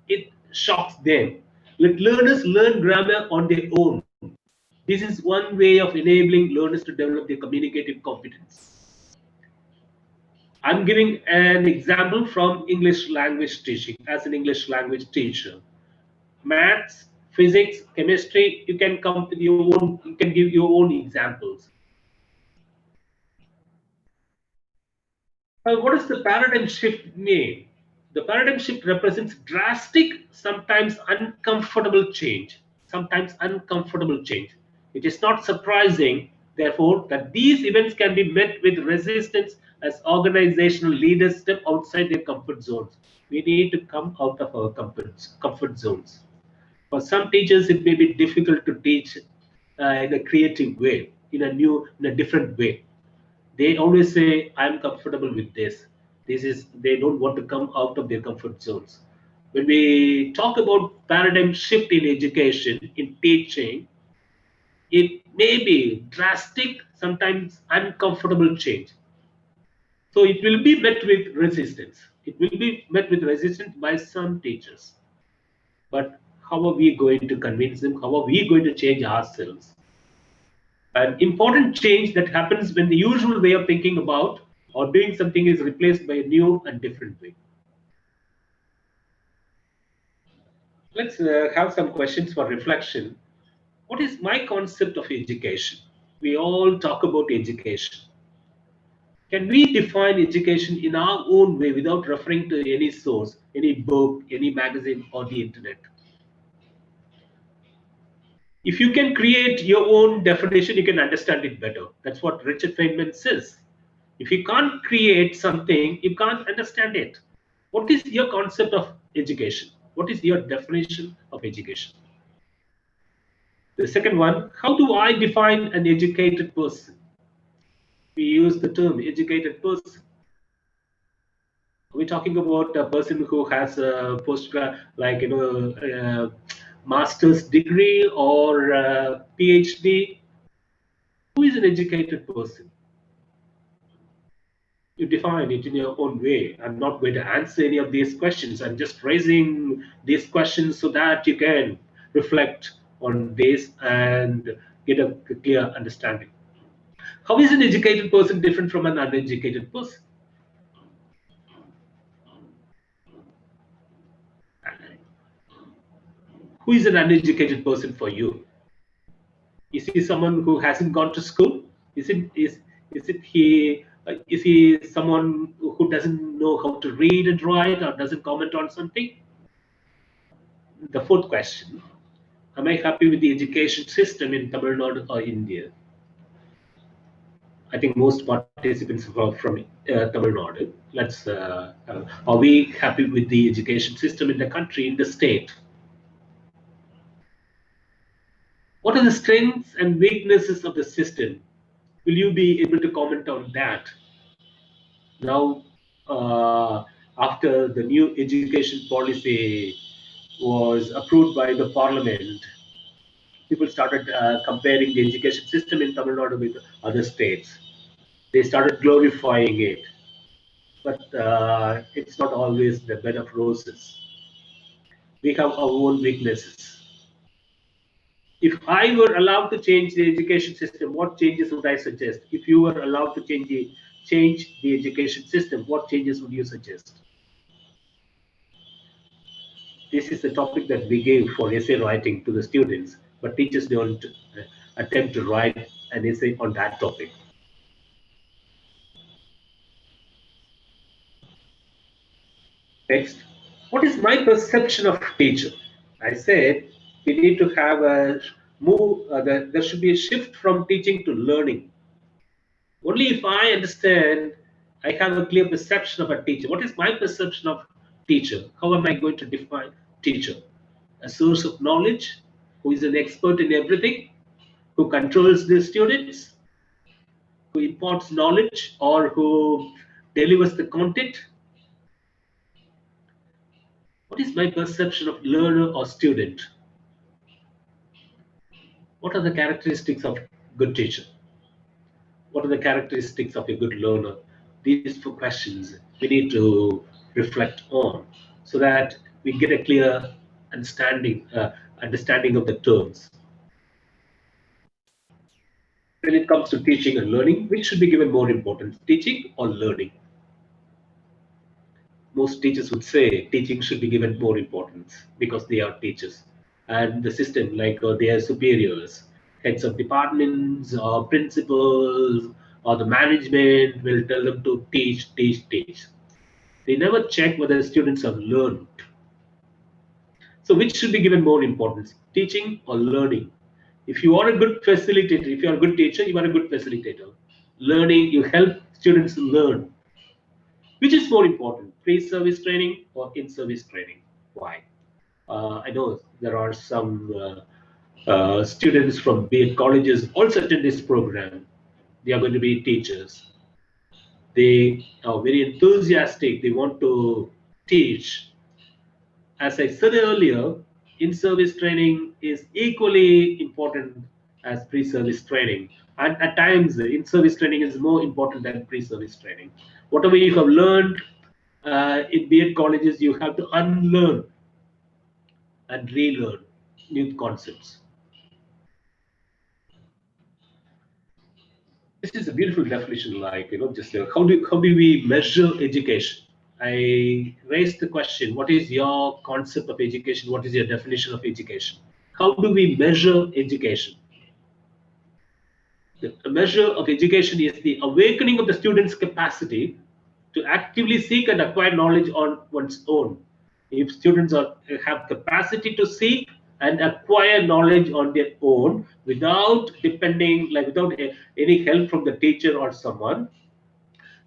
It shocks them. Let learners learn grammar on their own. This is one way of enabling learners to develop their communicative competence. I'm giving an example from English language teaching as an English language teacher. Maths, physics, chemistry, you can come with your own, you can give your own examples. What does the paradigm shift mean? The paradigm shift represents drastic, sometimes uncomfortable change. Sometimes uncomfortable change. It is not surprising, therefore, that these events can be met with resistance as organizational leaders step outside their comfort zones. We need to come out of our comfort zones. For some teachers, it may be difficult to teach in a creative way, in a different way. They always say, I'm comfortable with this. They don't want to come out of their comfort zones. When we talk about paradigm shift in education, in teaching, it may be drastic, sometimes uncomfortable change. So it will be met with resistance. It will be met with resistance by some teachers. But how are we going to convince them? How are we going to change ourselves? An important change that happens when the usual way of thinking about or doing something is replaced by a new and different way. Let's have some questions for reflection. What is my concept of education? We all talk about education. Can we define education in our own way without referring to any source, any book, any magazine, or the internet? If you can create your own definition, you can understand it better. That's what Richard Feynman says. If you can't create something, you can't understand it. What is your concept of education? What is your definition of education? The second one, how do I define an educated person? We use the term educated person. Are we talking about a person who has a master's degree or a PhD? Who is an educated person? You define it in your own way. I'm not going to answer any of these questions. I'm just raising these questions so that you can reflect on this and get a clear understanding. How is an educated person different from an uneducated person? Who is an uneducated person for you? Is he someone who hasn't gone to school? Is he someone who doesn't know how to read and write or doesn't comment on something? The fourth question, am I happy with the education system in Tamil Nadu or India? I think most participants are from Tamil Nadu. Are we happy with the education system in the country, in the state? What are the strengths and weaknesses of the system? Will you be able to comment on that? Now, after the new education policy was approved by the parliament, people started comparing the education system in Tamil Nadu with other states. They started glorifying it, but it's not always the bed of roses. We have our own weaknesses. If I were allowed to change the education system, what changes would I suggest? If you were allowed to change the education system, what changes would you suggest? This is the topic that we gave for essay writing to the students, but teachers don't attempt to write an essay on that topic. Next, what is my perception of teacher? I said we need to have a move, there should be a shift from teaching to learning. Only if I understand, I have a clear perception of a teacher. What is my perception of teacher? How am I going to define teacher? A source of knowledge, who is an expert in everything, who controls the students, who imparts knowledge, or who delivers the content? What is my perception of learner or student? What are the characteristics of good teacher? What are the characteristics of a good learner? These four questions we need to reflect on so that we get a clear understanding of the terms. When it comes to teaching and learning, which should be given more importance, teaching or learning? Most teachers would say teaching should be given more importance because they are teachers, and the system, like their superiors, heads of departments or principals or the management, will tell them to teach. They never check whether students have learned. So which should be given more importance, teaching or learning? If you are a good facilitator, if you are a good teacher, you are a good facilitator. Learning, you help students learn. Which is more important, pre-service training or in-service training? Why? I know there are some students from B.Ed colleges also attend this program. They are going to be teachers. They are very enthusiastic. They want to teach. As I said earlier, in-service training is equally important as pre-service training. And at times, in-service training is more important than pre-service training. Whatever you have learned in B.Ed colleges, you have to unlearn and relearn new concepts. This is a beautiful definition, like, just how do we measure education? I raised the question, what is your concept of education? What is your definition of education? How do we measure education? The measure of education is the awakening of the student's capacity to actively seek and acquire knowledge on one's own. If students have capacity to seek and acquire knowledge on their own without depending, like without any help from the teacher or someone,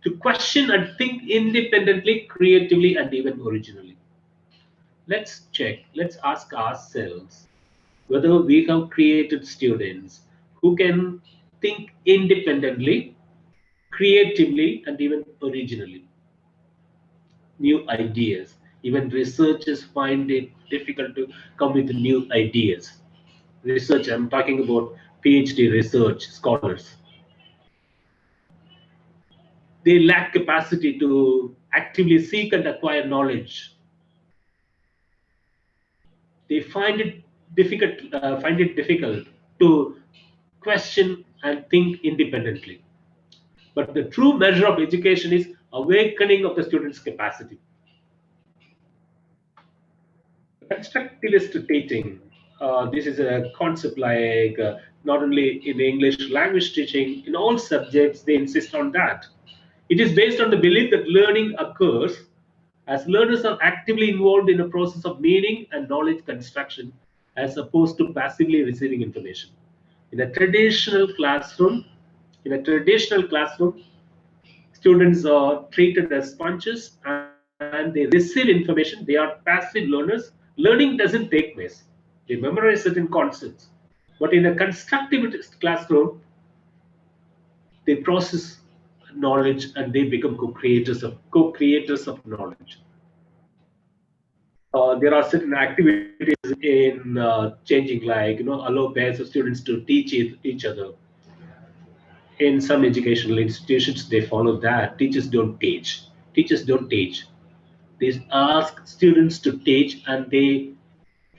to question and think independently, creatively, and even originally. Let's check, let's ask ourselves whether we have created students who can think independently, creatively, and even originally. New ideas. Even researchers find it difficult to come with new ideas. Research, I'm talking about PhD research scholars. They lack capacity to actively seek and acquire knowledge. They find it difficult to question and think independently. But the true measure of education is awakening of the student's capacity. Constructivist dating. This is a concept like not only in English language teaching, in all subjects, they insist on that. It is based on the belief that learning occurs as learners are actively involved in a process of meaning and knowledge construction as opposed to passively receiving information. In a traditional classroom, in a traditional classroom, students are treated as sponges and they receive information. They are passive learners. Learning doesn't take place. They memorize certain concepts. But in a constructivist classroom, they process knowledge and they become co-creators of knowledge. There are certain activities in changing, like allow pairs of students to teach each other. In some educational institutions, they follow that. Teachers don't teach. Teachers don't teach. They ask students to teach, and they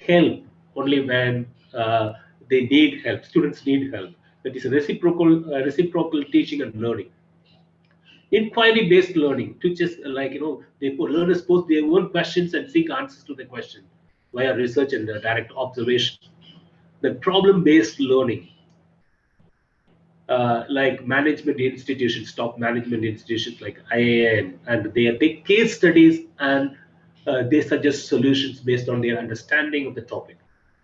help only when they need help. Students need help. That is reciprocal teaching and learning. Inquiry-based learning, teachers learners pose their own questions and seek answers to the question via research and direct observation. The problem-based learning, like management institutions, top management institutions like IIM, and they take case studies and they suggest solutions based on their understanding of the topic.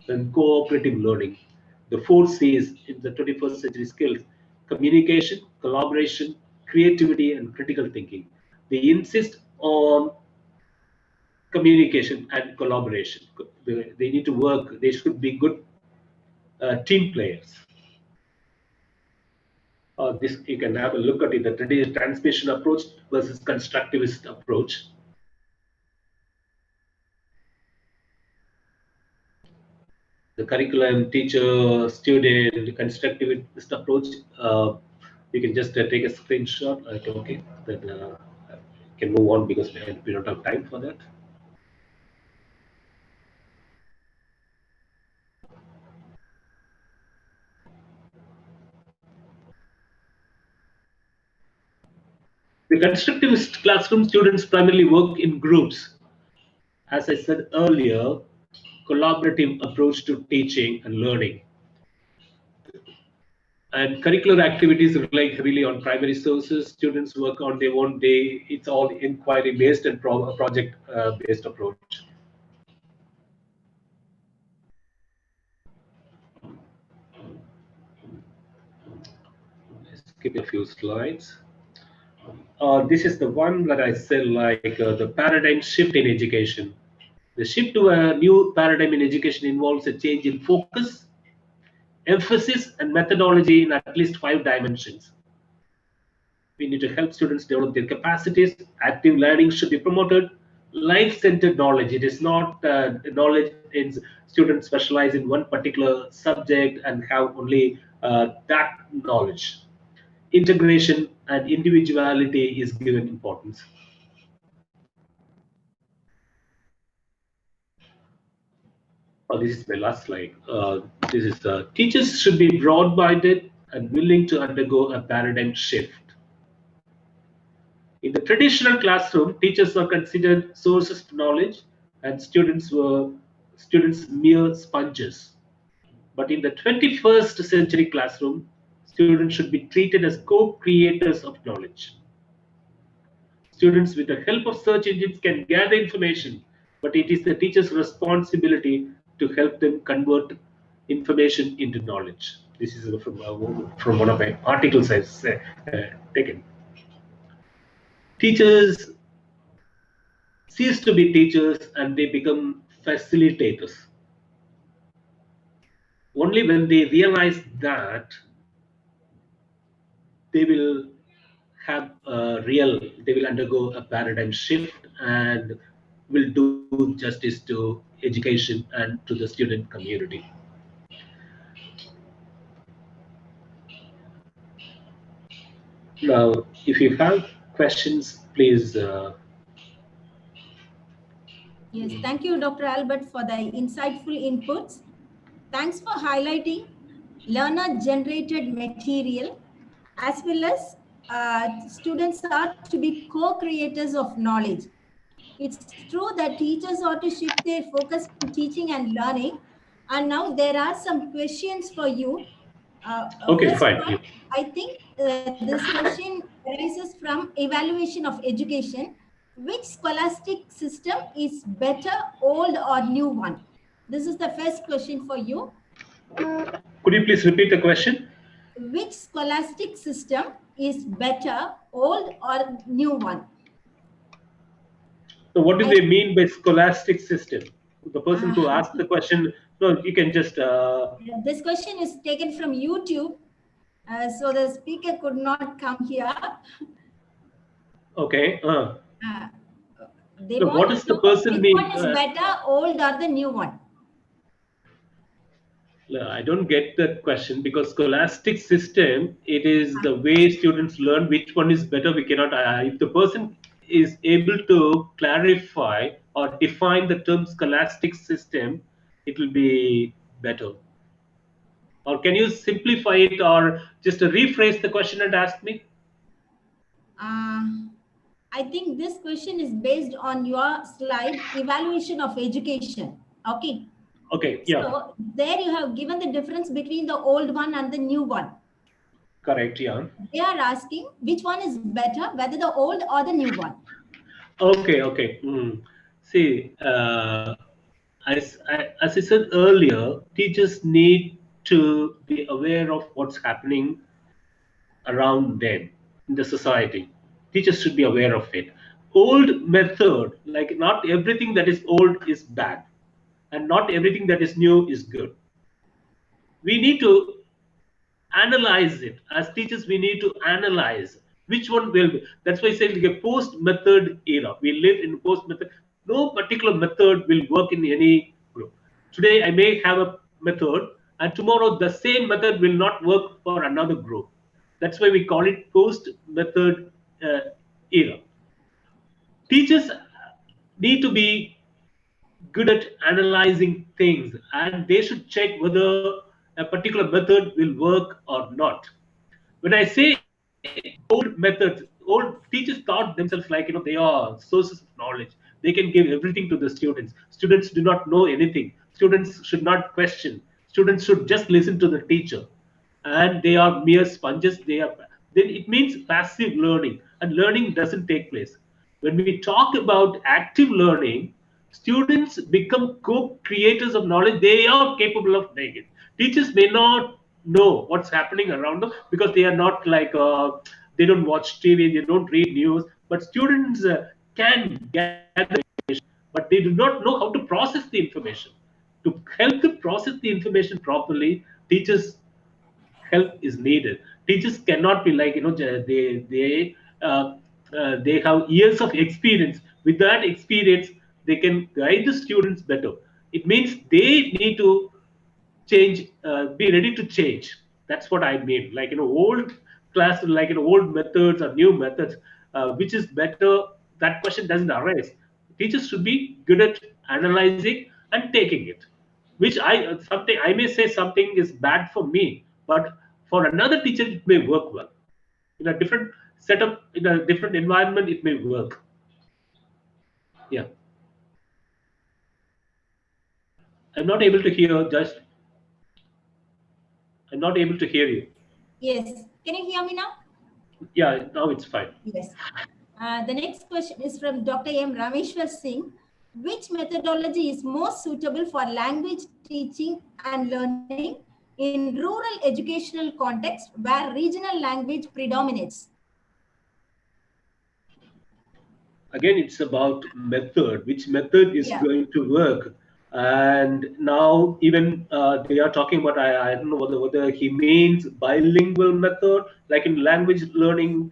Then cooperative learning, the four C's in the 21st century skills: communication, collaboration, creativity, and critical thinking. They insist on communication and collaboration. They need to work. They should be good team players. This you can have a look at it, the traditional transmission approach versus constructivist approach. The curriculum, teacher, student, constructivist approach. You can just take a screenshot. Okay, then can move on because we don't have time for that. The constructivist classroom students primarily work in groups. As I said earlier, collaborative approach to teaching and learning. And curricular activities rely heavily on primary sources. Students work on their own day. It's all inquiry-based and project-based approach. Let's skip a few slides. This is the one that I said, like the paradigm shift in education. The shift to a new paradigm in education involves a change in focus, emphasis, and methodology in at least 5 dimensions. We need to help students develop their capacities. Active learning should be promoted. Life-centered knowledge. It is not knowledge in students specialize in one particular subject and have only that knowledge. Integration and individuality is given importance. This is my last slide. This is teachers should be broad-minded and willing to undergo a paradigm shift. In the traditional classroom, teachers were considered sources of knowledge, and students were mere sponges. But in the 21st century classroom, students should be treated as co-creators of knowledge. Students, with the help of search engines, can gather information, but it is the teacher's responsibility to help them convert information into knowledge. This is from one of my articles I've taken. Teachers cease to be teachers and they become facilitators. Only when they realize that, they will they will undergo a paradigm shift and will do justice to education and to the student community. Now, if you have questions, please. Yes, thank you, Dr. Albert, for the insightful inputs. Thanks for highlighting learner-generated material, as well as students are to be co-creators of knowledge. It's true that teachers ought to shift their focus from teaching and learning. And now there are some questions for you. Okay, First fine. one, I think this question arises from evaluation of education. Which scholastic system is better, old or new one? This is the first question for you. Could you please repeat the question? Which scholastic system is better, old or new one? So what do they mean by scholastic system? The person who asked the question, no, you can just... This question is taken from YouTube. So the speaker could not come here. Okay. They So want what to does the know person which need? one is better, old or the new one. I don't get that question, because scholastic system, it is the way students learn which one is better. We cannot, if the person is able to clarify or define the term scholastic system, it will be better. Or can you simplify it, or just rephrase the question and ask me? Uh, I think this question is based on your slide, evaluation of education. Okay. Okay, yeah, So there you have given the difference between the old one and the new one. correct, yeah. They are asking which one is better, whether the old or the new one. Okay, okay. See, as I said earlier, teachers need to be aware of what's happening around them in the society. Teachers should be aware of it. Old method, like not everything that is old is bad, and not everything that is new is good. We need to analyze it. As teachers, we need to analyze which one will be. That's why I say like a post method era. We live in post method. No particular method will work in any group. Today I may have a method, and tomorrow the same method will not work for another group. That's why we call it post method era. Teachers need to be good at analyzing things, and they should check whether a particular method will work or not. When I say old methods, old teachers thought themselves like they are sources of knowledge. They can give everything to the students. Students do not know anything. Students should not question. Students should just listen to the teacher, and they are mere sponges. They are, then it means passive learning, and learning doesn't take place. When we talk about active learning, students become co-creators of knowledge. They are capable of doing it. Teachers may not know what's happening around them, because they are not like they don't watch TV, they don't read news. But students can gather information, but they do not know how to process the information. To help them process the information properly, teachers help is needed. Teachers cannot be like they have years of experience. With that experience, they can guide the students better. It means they need to change, be ready to change. That's what I mean. Like old class, like old methods or new methods, which is better? That question doesn't arise. Teachers should be good at analyzing and taking it. Which something I may say something is bad for me, but for another teacher it may work well. In a different setup, in a different environment, it may work. Yeah, I'm not able to hear. Just I'm not able to hear you. Yes. Can you hear me now? Yeah, now it's fine. Yes. The next question is from Dr. M. Rameshwar Singh. Which methodology is most suitable for language teaching and learning in rural educational context where regional language predominates? Again, it's about method, which method is Yeah. going to work. And now even they are talking about, I don't know whether he means bilingual method, like in language learning.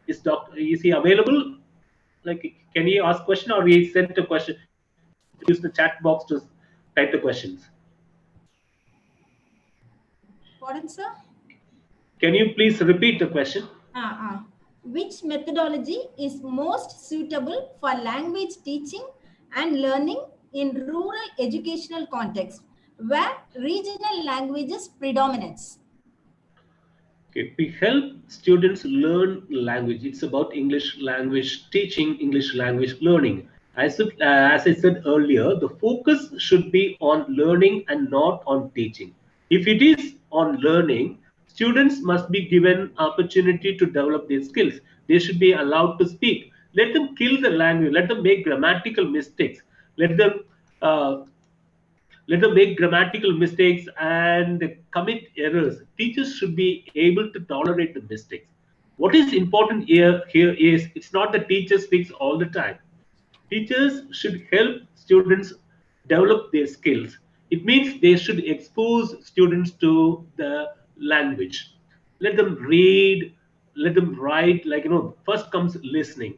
Is he available? Like, can he ask question, or he sent a question? Use the chat box to type the questions. Pardon, sir? Can you please repeat the question? Which methodology is most suitable for language teaching and learning in rural educational context where regional languages predominates? Okay, we help students learn language. It's about English language teaching, English language learning. As I said earlier, the focus should be on learning and not on teaching. If it is on learning, students must be given opportunity to develop their skills. They should be allowed to speak. Let them kill the language. Let them make grammatical mistakes. Let them uh, let them make grammatical mistakes and commit errors. Teachers should be able to tolerate the mistakes. What is important here is it's not that teachers fix all the time. Teachers should help students develop their skills. It means they should expose students to the language. Let them read, let them write. Like first comes listening.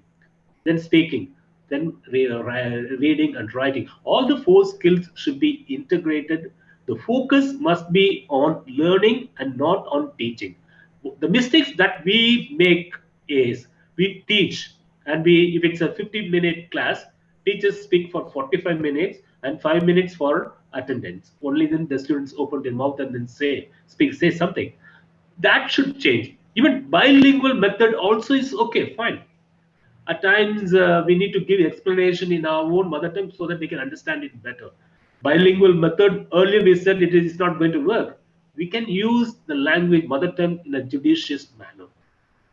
then speaking, then reading and writing. All the four skills should be integrated. The focus must be on learning and not on teaching. The mistakes that we make is we teach, and we, if it's a 15-minute class, teachers speak for 45 minutes and 5 minutes for attendance. Only then the students open their mouth and then say something. That should change. Even bilingual method also is okay, fine. At times we need to give explanation in our own mother tongue so that they can understand it better. Bilingual method, earlier we said it is not going to work. We can use the language mother tongue in a judicious manner.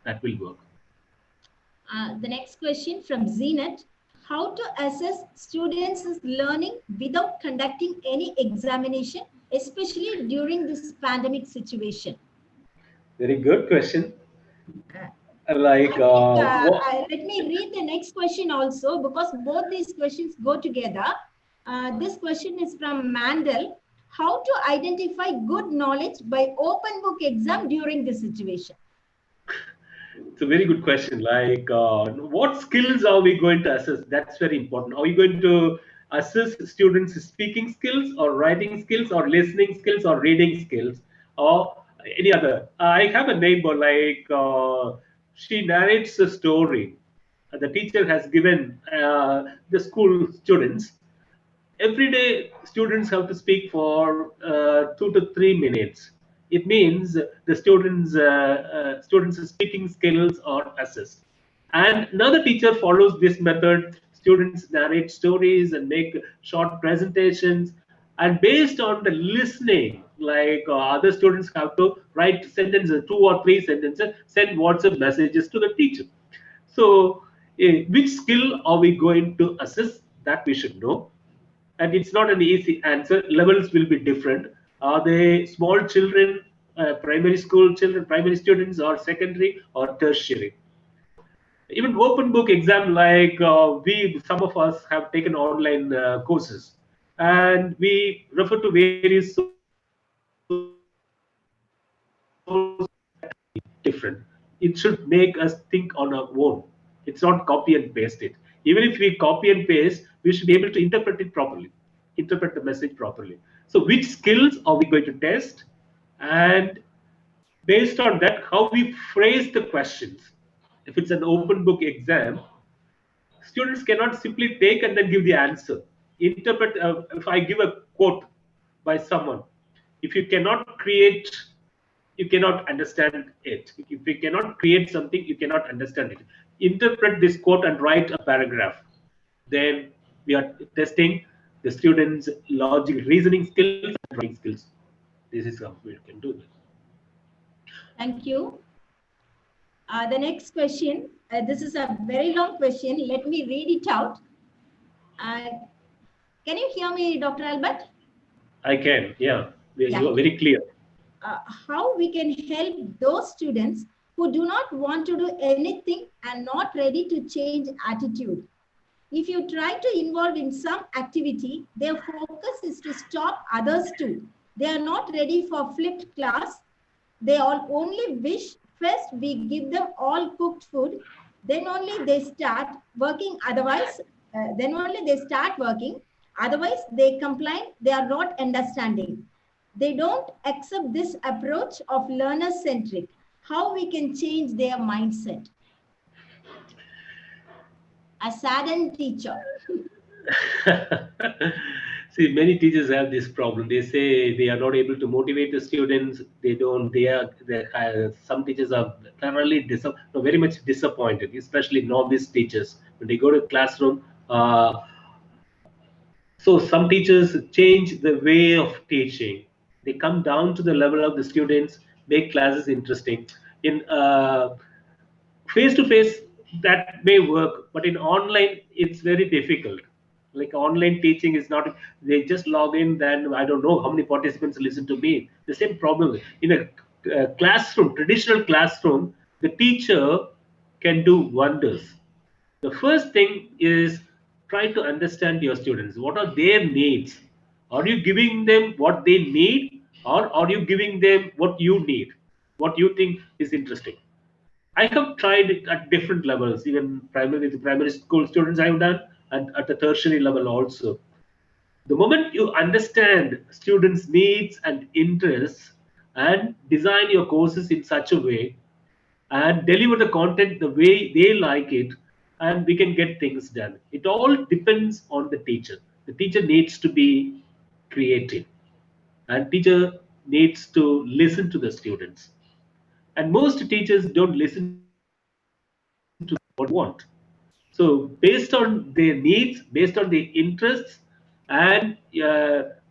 That will work. The next question from Zenat: how to assess students' learning without conducting any examination, especially during this pandemic situation? Very good question. Let me read the next question also, because both these questions go together. This question is from Mandel: how to identify good knowledge by open book exam during this situation? It's a very good question. What skills are we going to assess? That's very important. Are we going to assess students' speaking skills, or writing skills, or listening skills, or reading skills, or any other? I have a neighbor, she narrates a story. The teacher has given the school students every day. Students have to speak for 2 to 3 minutes. It means the students' speaking skills are assessed. And another teacher follows this method. Students narrate stories and make short presentations. And based on the listening, other students have to write sentences, 2 or 3 sentences, send WhatsApp messages to the teacher. So, which skill are we going to assess? That we should know. And it's not an easy answer. Levels will be different. Are they small children, primary school children, primary students, or secondary or tertiary? Even open book exam, some of us have taken online courses, and we refer to various different. It should make us think on our own. It's not copy and paste it. Even if we copy and paste, we should be able to interpret it properly, interpret the message properly. So, which skills are we going to test? And based on that, how we phrase the questions. If it's an open book exam, students cannot simply take and then give the answer. Interpret, if I give a quote by someone, if you cannot create, you cannot understand it. If you cannot create something, you cannot understand it. Interpret this quote and write a paragraph. Then we are testing the students' logic, reasoning skills, and writing skills. This is how we can do this. Thank you. The next question, this is a very long question. Let me read it out. Can you hear me, Dr. Albert? I can, yeah. You are very clear. How we can help those students who do not want to do anything and not ready to change attitude. If you try to involve in some activity, their focus is to stop others too. They are not ready for flipped class. They all only wish first we give them all cooked food, then only they start working. Otherwise, Otherwise, they complain they are not understanding. They don't accept this approach of learner-centric. How we can change their mindset? A saddened teacher. See, many teachers have this problem. They say they are not able to motivate the students. Some teachers are thoroughly very much disappointed, especially novice teachers. When they go to classroom, so some teachers change the way of teaching. They come down to the level of the students, make classes interesting. In face to face, that may work, but in online, it's very difficult. Like online teaching is not, they just log in, then I don't know how many participants listen to me. The same problem in a classroom, traditional classroom, the teacher can do wonders. The first thing is try to understand your students. What are their needs? Are you giving them what they need, or are you giving them what you need, what you think is interesting? I have tried it at different levels, even primary school students I have done, and at the tertiary level also. The moment you understand students' needs and interests and design your courses in such a way and deliver the content the way they like it, and we can get things done. It all depends on the teacher. The teacher needs to be creative, and teacher needs to listen to the students. And most teachers don't listen to what they want. So based on their needs, based on their interests, and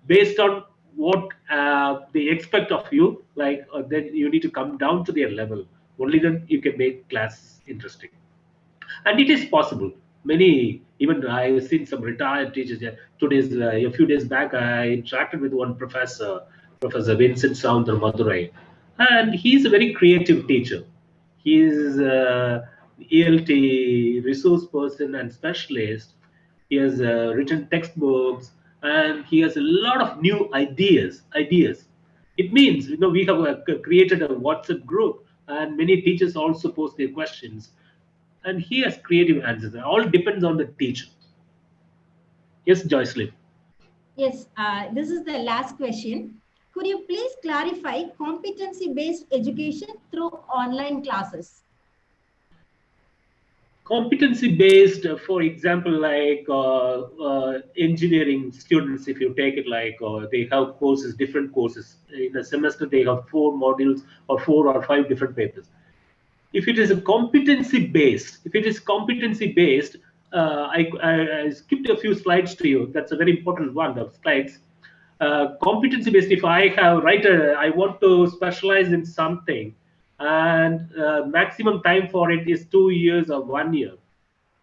based on what they expect of you, like then you need to come down to their level. Only then you can make classes interesting. And it is possible. Many, even I've seen some retired teachers. Yeah, a few days back, I interacted with one professor, Professor Vincent Sounder Madurai, and he's a very creative teacher. He's ELT resource person and specialist. He has written textbooks, and he has a lot of new ideas. It means, we have created a WhatsApp group, and many teachers also post their questions, and he has creative answers. It all depends on the teacher. Yes, Joycelyn. Yes, this is the last question. Could you please clarify competency-based education through online classes? Competency based, for example, like engineering students, if you take it, like they have courses, different courses. In a semester, they have 4 modules or 4 or 5 different papers. If it is a competency based, I skipped a few slides to you. That's a very important one of slides. Competency based, if I have I want to specialize in something, and maximum time for it is 2 years or 1 year.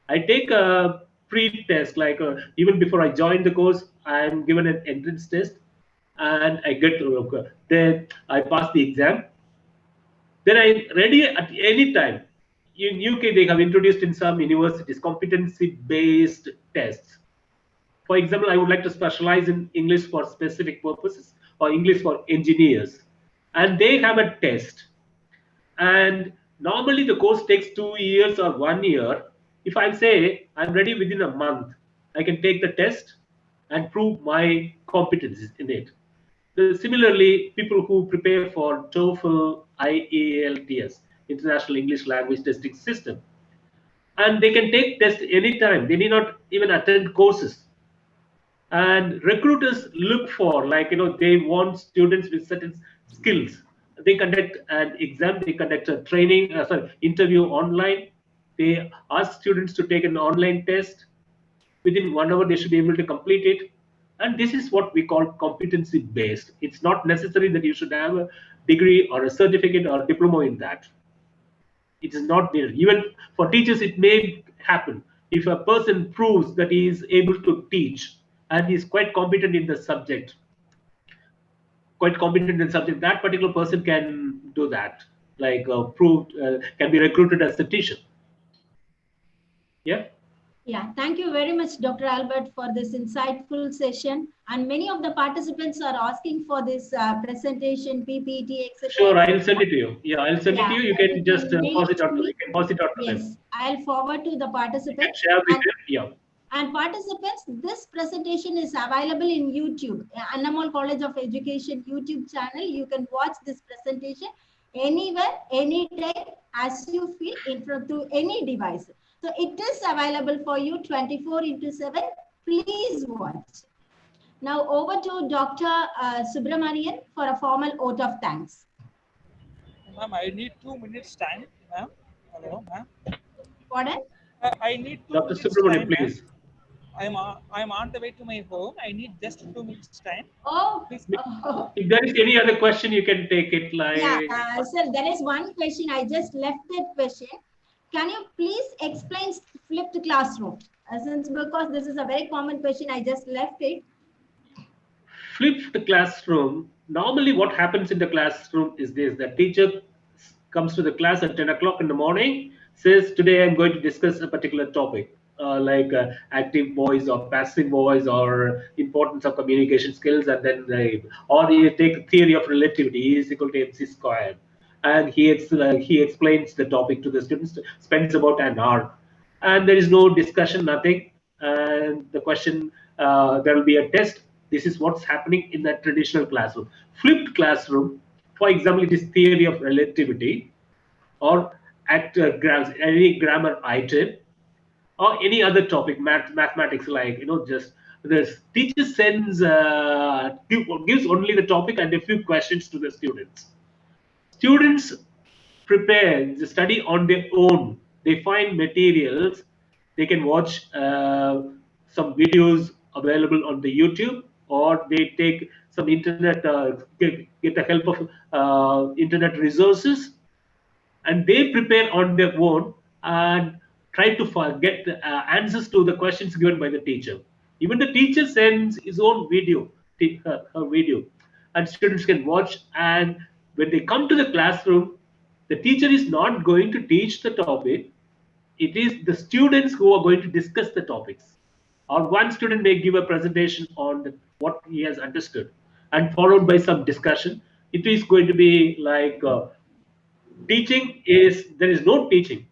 I take a pre-test, like even before I join the course, I'm given an entrance test, and I get to then I pass the exam. Then I'm ready at any time. In UK, they have introduced in some universities competency-based tests. For example, I would like to specialize in English for specific purposes or English for engineers, and they have a test. And normally the course takes 2 years or 1 year. If I say I'm ready within a month, I can take the test and prove my competencies in it. Similarly, people who prepare for TOEFL, IELTS, International English Language Testing System, and they can take tests anytime. They need not even attend courses. And recruiters look for, like, they want students with certain skills. They conduct an exam, they conduct a interview online. They ask students to take an online test. Within 1 hour they should be able to complete it. And this is what we call competency based. It's not necessary that you should have a degree or a certificate or diploma in that. It is not there. Even for teachers, it may happen. If a person proves that he is able to teach and is quite competent in the subject, that particular person can do that. Like can be recruited as a teacher. Yeah. Yeah, thank you very much, Dr. Albert, for this insightful session. And many of the participants are asking for this presentation, PPT, etc. Sure, I'll send it to you. Yeah, I'll send it to you. You can just pass it out to me. You can pass it out to them. Yes, I'll forward to the participants. Share with them. Yeah. And participants, this presentation is available in YouTube, Annamal College of Education YouTube channel. You can watch this presentation anywhere, anytime, as you feel, in front to any device. So it is available for you 24/7. Please watch. Now over to Dr. Subramanian for a formal vote of thanks. Ma'am, I need 2 minutes time, ma'am. Hello, ma'am. Pardon? I need 2 Dr. minutes Subramanian, time, please. I'm on the way to my home. I need just 2 minutes time. Oh, Please. If there is any other question, you can take it. Like, yeah, sir, there is one question. I just left that question. Can you please explain flipped classroom? Since because this is a very common question, I just left it. Flipped classroom. Normally, what happens in the classroom is this: the teacher comes to the class at 10 o'clock in the morning, says, "Today I'm going to discuss a particular topic, like active voice or passive voice or importance of communication skills," and then or you take theory of relativity, E is equal to mc squared. and he explains the topic to the students, spends about an hour, and there is no discussion, nothing. And the question, there will be a test. This is what's happening in that traditional classroom. Flipped classroom, for example, it is theory of relativity, or any grammar item, or any other topic, mathematics, like just the teacher sends gives only the topic and a few questions to the students. Students prepare the study on their own. They find materials. They can watch some videos available on the YouTube, or they take some internet, get the help of internet resources, and they prepare on their own and try to get the answers to the questions given by the teacher. Even the teacher sends his own video, her video, and students can watch. And when they come to the classroom, the teacher is not going to teach the topic. It is the students who are going to discuss the topics. Or one student may give a presentation on what he has understood, and followed by some discussion. It is going to be like teaching is, there is no teaching,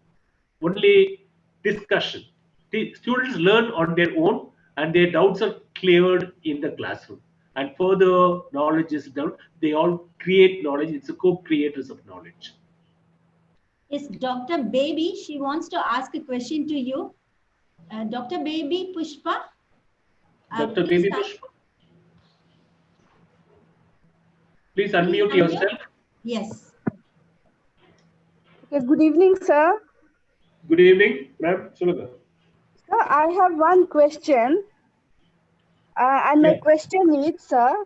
only discussion. The students learn on their own, and their doubts are cleared in the classroom. And further knowledge is done. They all create knowledge. It's a co-creators of knowledge. Yes, Dr. Baby, she wants to ask a question to you. Dr. Baby Pushpa. Dr. Baby Pushpa, please unmute yourself. Yes. Okay, good evening, sir. Good evening, ma'am. Sir, I have one question. And my question is, sir,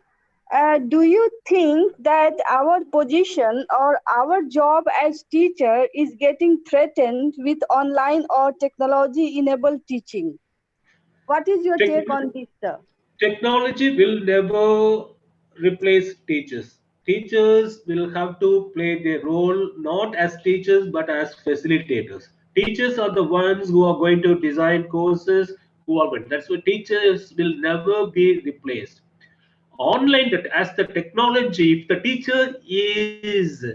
do you think that our position or our job as teacher is getting threatened with online or technology-enabled teaching? What is your take on this, sir? Technology will never replace teachers. Teachers will have to play their role not as teachers but as facilitators. Teachers are the ones who are going to design courses, who are going. That's why teachers will never be replaced. Online, that as the technology, if the teacher is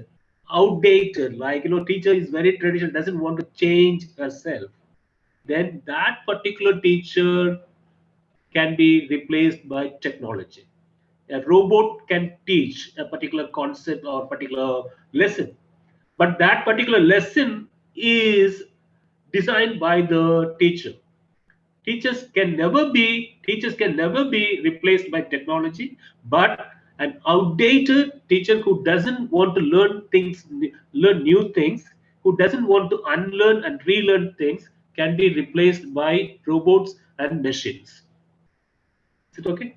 outdated, like teacher is very traditional, doesn't want to change herself, then that particular teacher can be replaced by technology. A robot can teach a particular concept or particular lesson, but that particular lesson is designed by the teacher. Teachers can never be replaced by technology, but an outdated teacher who doesn't want to learn new things, who doesn't want to unlearn and relearn things, can be replaced by robots and machines. Is it okay?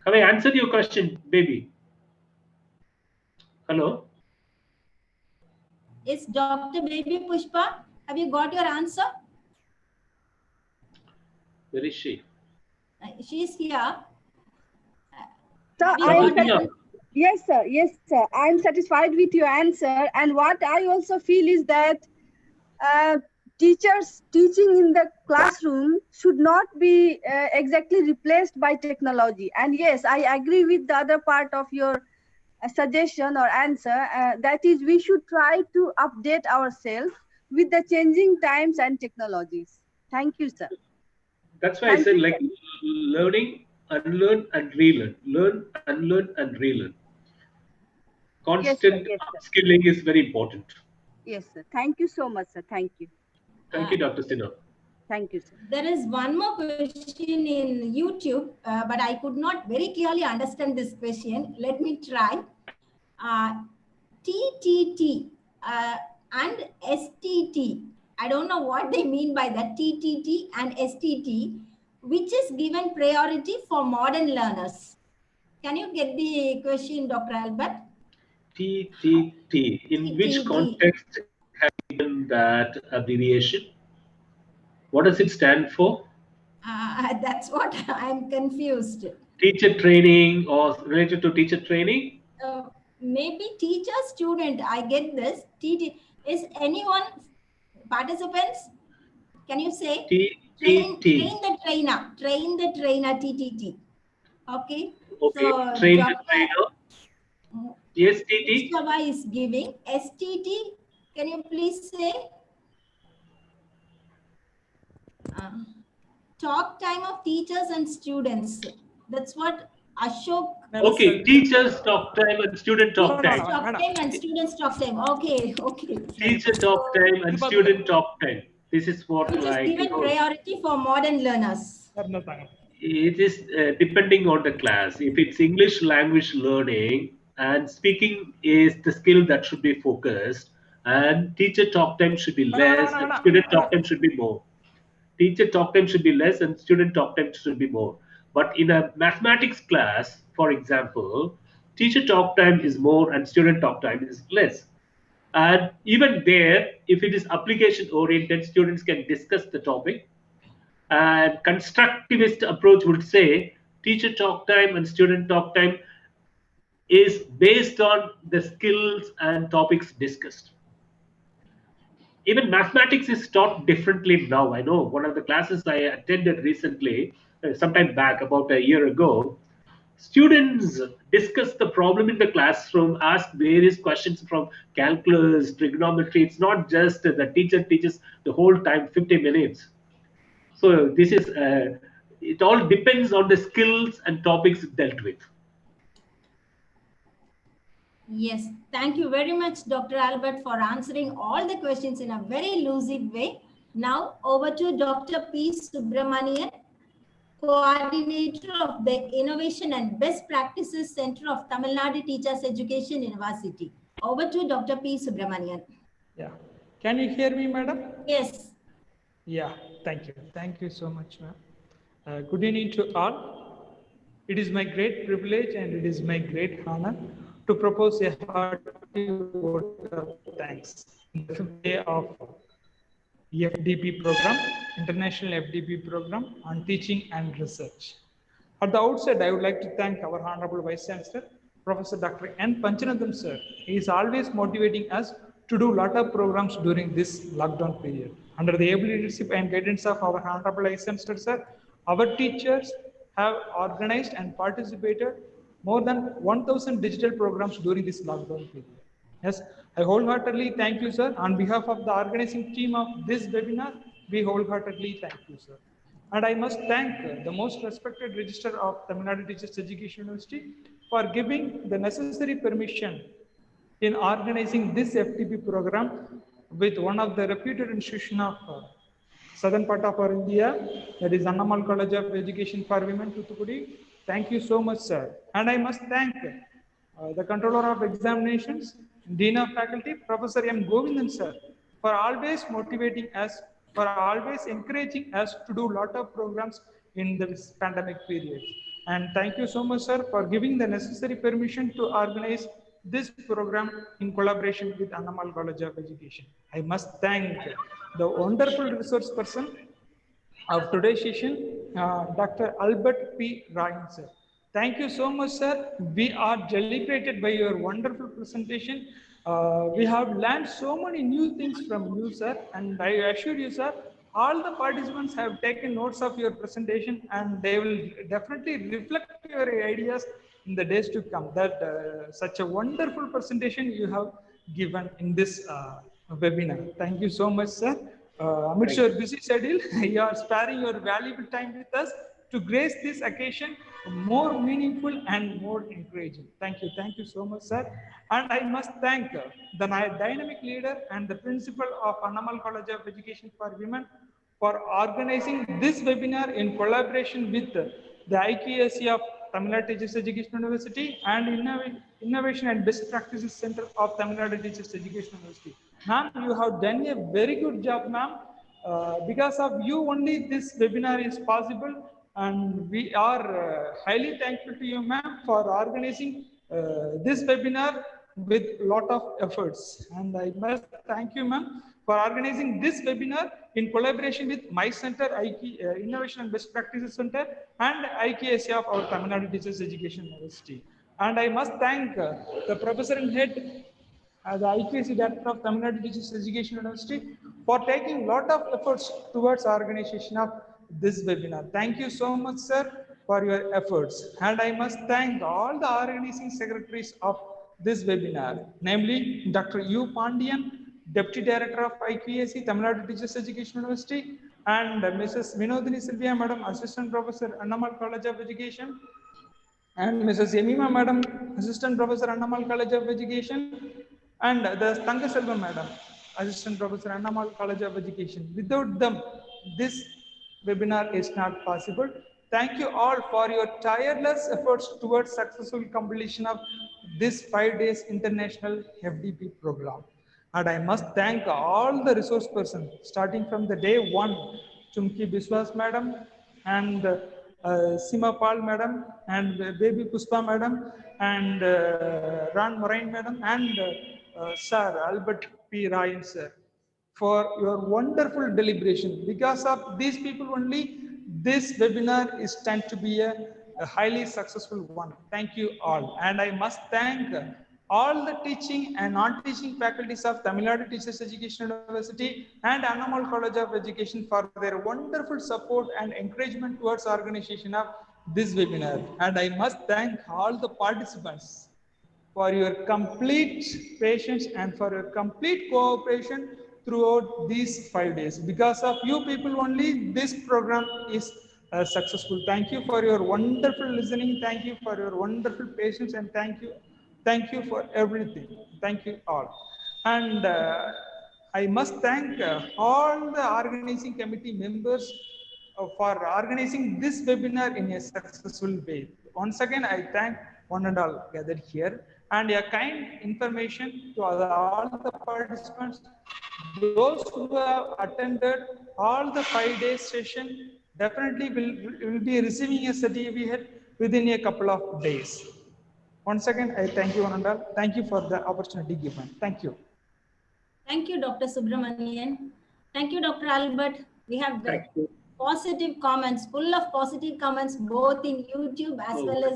Have I answered your question, baby? Hello? Yes, Dr. Baby Pushpa, have you got your answer? Where is she? She is here. So yes, sir. Yes, sir. I am satisfied with your answer. And what I also feel is that teachers teaching in the classroom should not be exactly replaced by technology. And yes, I agree with the other part of your suggestion or answer. That is, we should try to update ourselves with the changing times and technologies. Thank you, sir. That's why I said, like, learning, unlearn and relearn. Learn, unlearn and relearn. Constant upskilling is very important. Yes, sir. Thank you so much, sir. Thank you. Thank you, Dr. Sinha. Thank you, sir. There is one more question in YouTube, but I could not very clearly understand this question. Let me try. TTT and STT. I don't know what they mean by that. TTT and STT, which is given priority for modern learners. Can you get the question, Dr. Albert? TTT. In which context have you given that abbreviation? What does it stand for? That's what I'm confused. Teacher training or related to teacher training? Maybe teacher student. I get this. TT. Is anyone participants? Can you say? Train the trainer. Train the trainer. TTT. Okay. Okay. So Train the trainer. STT? Shava is giving. STT, can you please say? Talk time of teachers and students. That's what Ashok. Okay, teachers talk time and student talk Teachers time. talk time and students talk time. Okay, okay. Teacher talk time and student talk time. This is what, Which is like, given priority for modern learners. it is depending on the class. If it's English language learning and speaking is the skill that should be focused, and teacher talk time should be less and student talk time should be more. Teacher talk time should be less and student talk time should be more. But in a mathematics class, for example, teacher talk time is more and student talk time is less. And even there, if it is application oriented, students can discuss the topic. And constructivist approach would say teacher talk time and student talk time is based on the skills and topics discussed. Even mathematics is taught differently now. I know one of the classes I attended recently, sometime back, about a year ago, students discuss the problem in the classroom, ask various questions from calculus, trigonometry. It's not just the teacher teaches the whole time, 50 minutes. So this is, it all depends on the skills and topics dealt with. Yes, thank you very much, Dr. Albert, for answering all the questions in a very lucid way. Now, over to Dr. P. Subramanian, Coordinator of the Innovation and Best Practices Center of Tamil Nadu Teachers Education University. Over to Dr. P. Subramanian. Yeah. Can you hear me, madam? Yes. Yeah, thank you. Thank you so much, ma'am. Good evening to all. It is my great privilege and it is my great honor to propose a hearty vote of thanks in the 5th day of FDP program, International FDP program on teaching and research. At the outset, I would like to thank our Honorable Vice Chancellor, Professor Dr. N. Panchanandam sir. He is always motivating us to do a lot of programs during this lockdown period. Under the able leadership and guidance of our Honorable Vice Chancellor sir, our teachers have organized and participated more than 1,000 digital programs during this lockdown period. Yes, I wholeheartedly thank you, sir. On behalf of the organizing team of this webinar, we wholeheartedly thank you, sir. And I must thank the most respected Registrar of Tamil Nadu Teachers Education University for giving the necessary permission in organizing this FTP program with one of the reputed institution of southern part of our India, that is Annamal College of Education for Women, Thuthukudi. Thank you so much, sir. And I must thank the Controller of Examinations, Dean of Faculty, Professor M. Govindan, sir, for always motivating us, for always encouraging us to do a lot of programs in this pandemic period. And thank you so much, sir, for giving the necessary permission to organize this program in collaboration with Annamal College of Education. I must thank the wonderful resource person of today's session, Dr. Albert P. Ryan, sir. Thank you so much, sir. We are delighted by your wonderful presentation. We have learned so many new things from you, sir. And I assure you, sir, all the participants have taken notes of your presentation and they will definitely reflect your ideas in the days to come. That such a wonderful presentation you have given in this webinar. Thank you so much, sir. Amidst your busy schedule, you are sparing your valuable time with us to grace this occasion more meaningful and more encouraging. Thank you. Thank you so much, sir. And I must thank the dynamic leader and the principal of Annamal College of Education for Women for organizing this webinar in collaboration with the IQAC of Tamil Nadu Teachers Education University and Innovation and Best Practices Center of Tamil Nadu Teachers Education University. Ma'am, you have done a very good job, ma'am. Because of you only this webinar is possible, and we are highly thankful to you, ma'am, for organizing this webinar with a lot of efforts. And I must thank you, ma'am, for organizing this webinar in collaboration with my center, Innovation and Best Practices Center, and IKSA of our Tamil Nadu Teachers Education University. And I must thank the professor and head, the IQAC Director of Tamil Nadu Teachers Education University, for taking a lot of efforts towards organization of this webinar. Thank you so much, sir, for your efforts. And I must thank all the organizing secretaries of this webinar, namely Dr. U. Pandian, Deputy Director of IQAC, Tamil Nadu Teachers Education University, and Mrs. Vinodini Sylvia, Madam, Assistant Professor, Annamal College of Education, and Mrs. Yemima, Madam, Assistant Professor, Annamal College of Education, and the Tangaselva, Madam, Assistant Professor, Annamal College of Education. Without them, this webinar is not possible. Thank you all for your tireless efforts towards successful completion of this 5 days international FDP program. And I must thank all the resource persons, starting from the day one, Chumki Biswas Madam, and Sima Pal Madam, and Baby Puspa Madam, and Ran Morain Madam, and Sir Albert P. Ryan Sir, for your wonderful deliberation. Because of these people only, this webinar is tend to be a highly successful one. Thank you all. And I must thank all the teaching and non-teaching faculties of Tamil Nadu Teachers Education University and Annamal College of Education for their wonderful support and encouragement towards organization of this webinar. And I must thank all the participants for your complete patience and for your complete cooperation throughout these 5 days. Because of you people only, this program is successful. Thank you for your wonderful listening. Thank you for your wonderful patience, and thank you for everything. Thank you all. And I must thank all the organizing committee members for organizing this webinar in a successful way. Once again, I thank one and all gathered here, and a kind information to all the participants. Those who have attended all the 5 days session definitely will be receiving a certificate within a couple of days. Once again, I thank you one and all. Thank you for the opportunity given. Thank you. Thank you, Dr. Subramanian. Thank you, Dr. Albert. We have positive comments, full of positive comments, both in YouTube as well as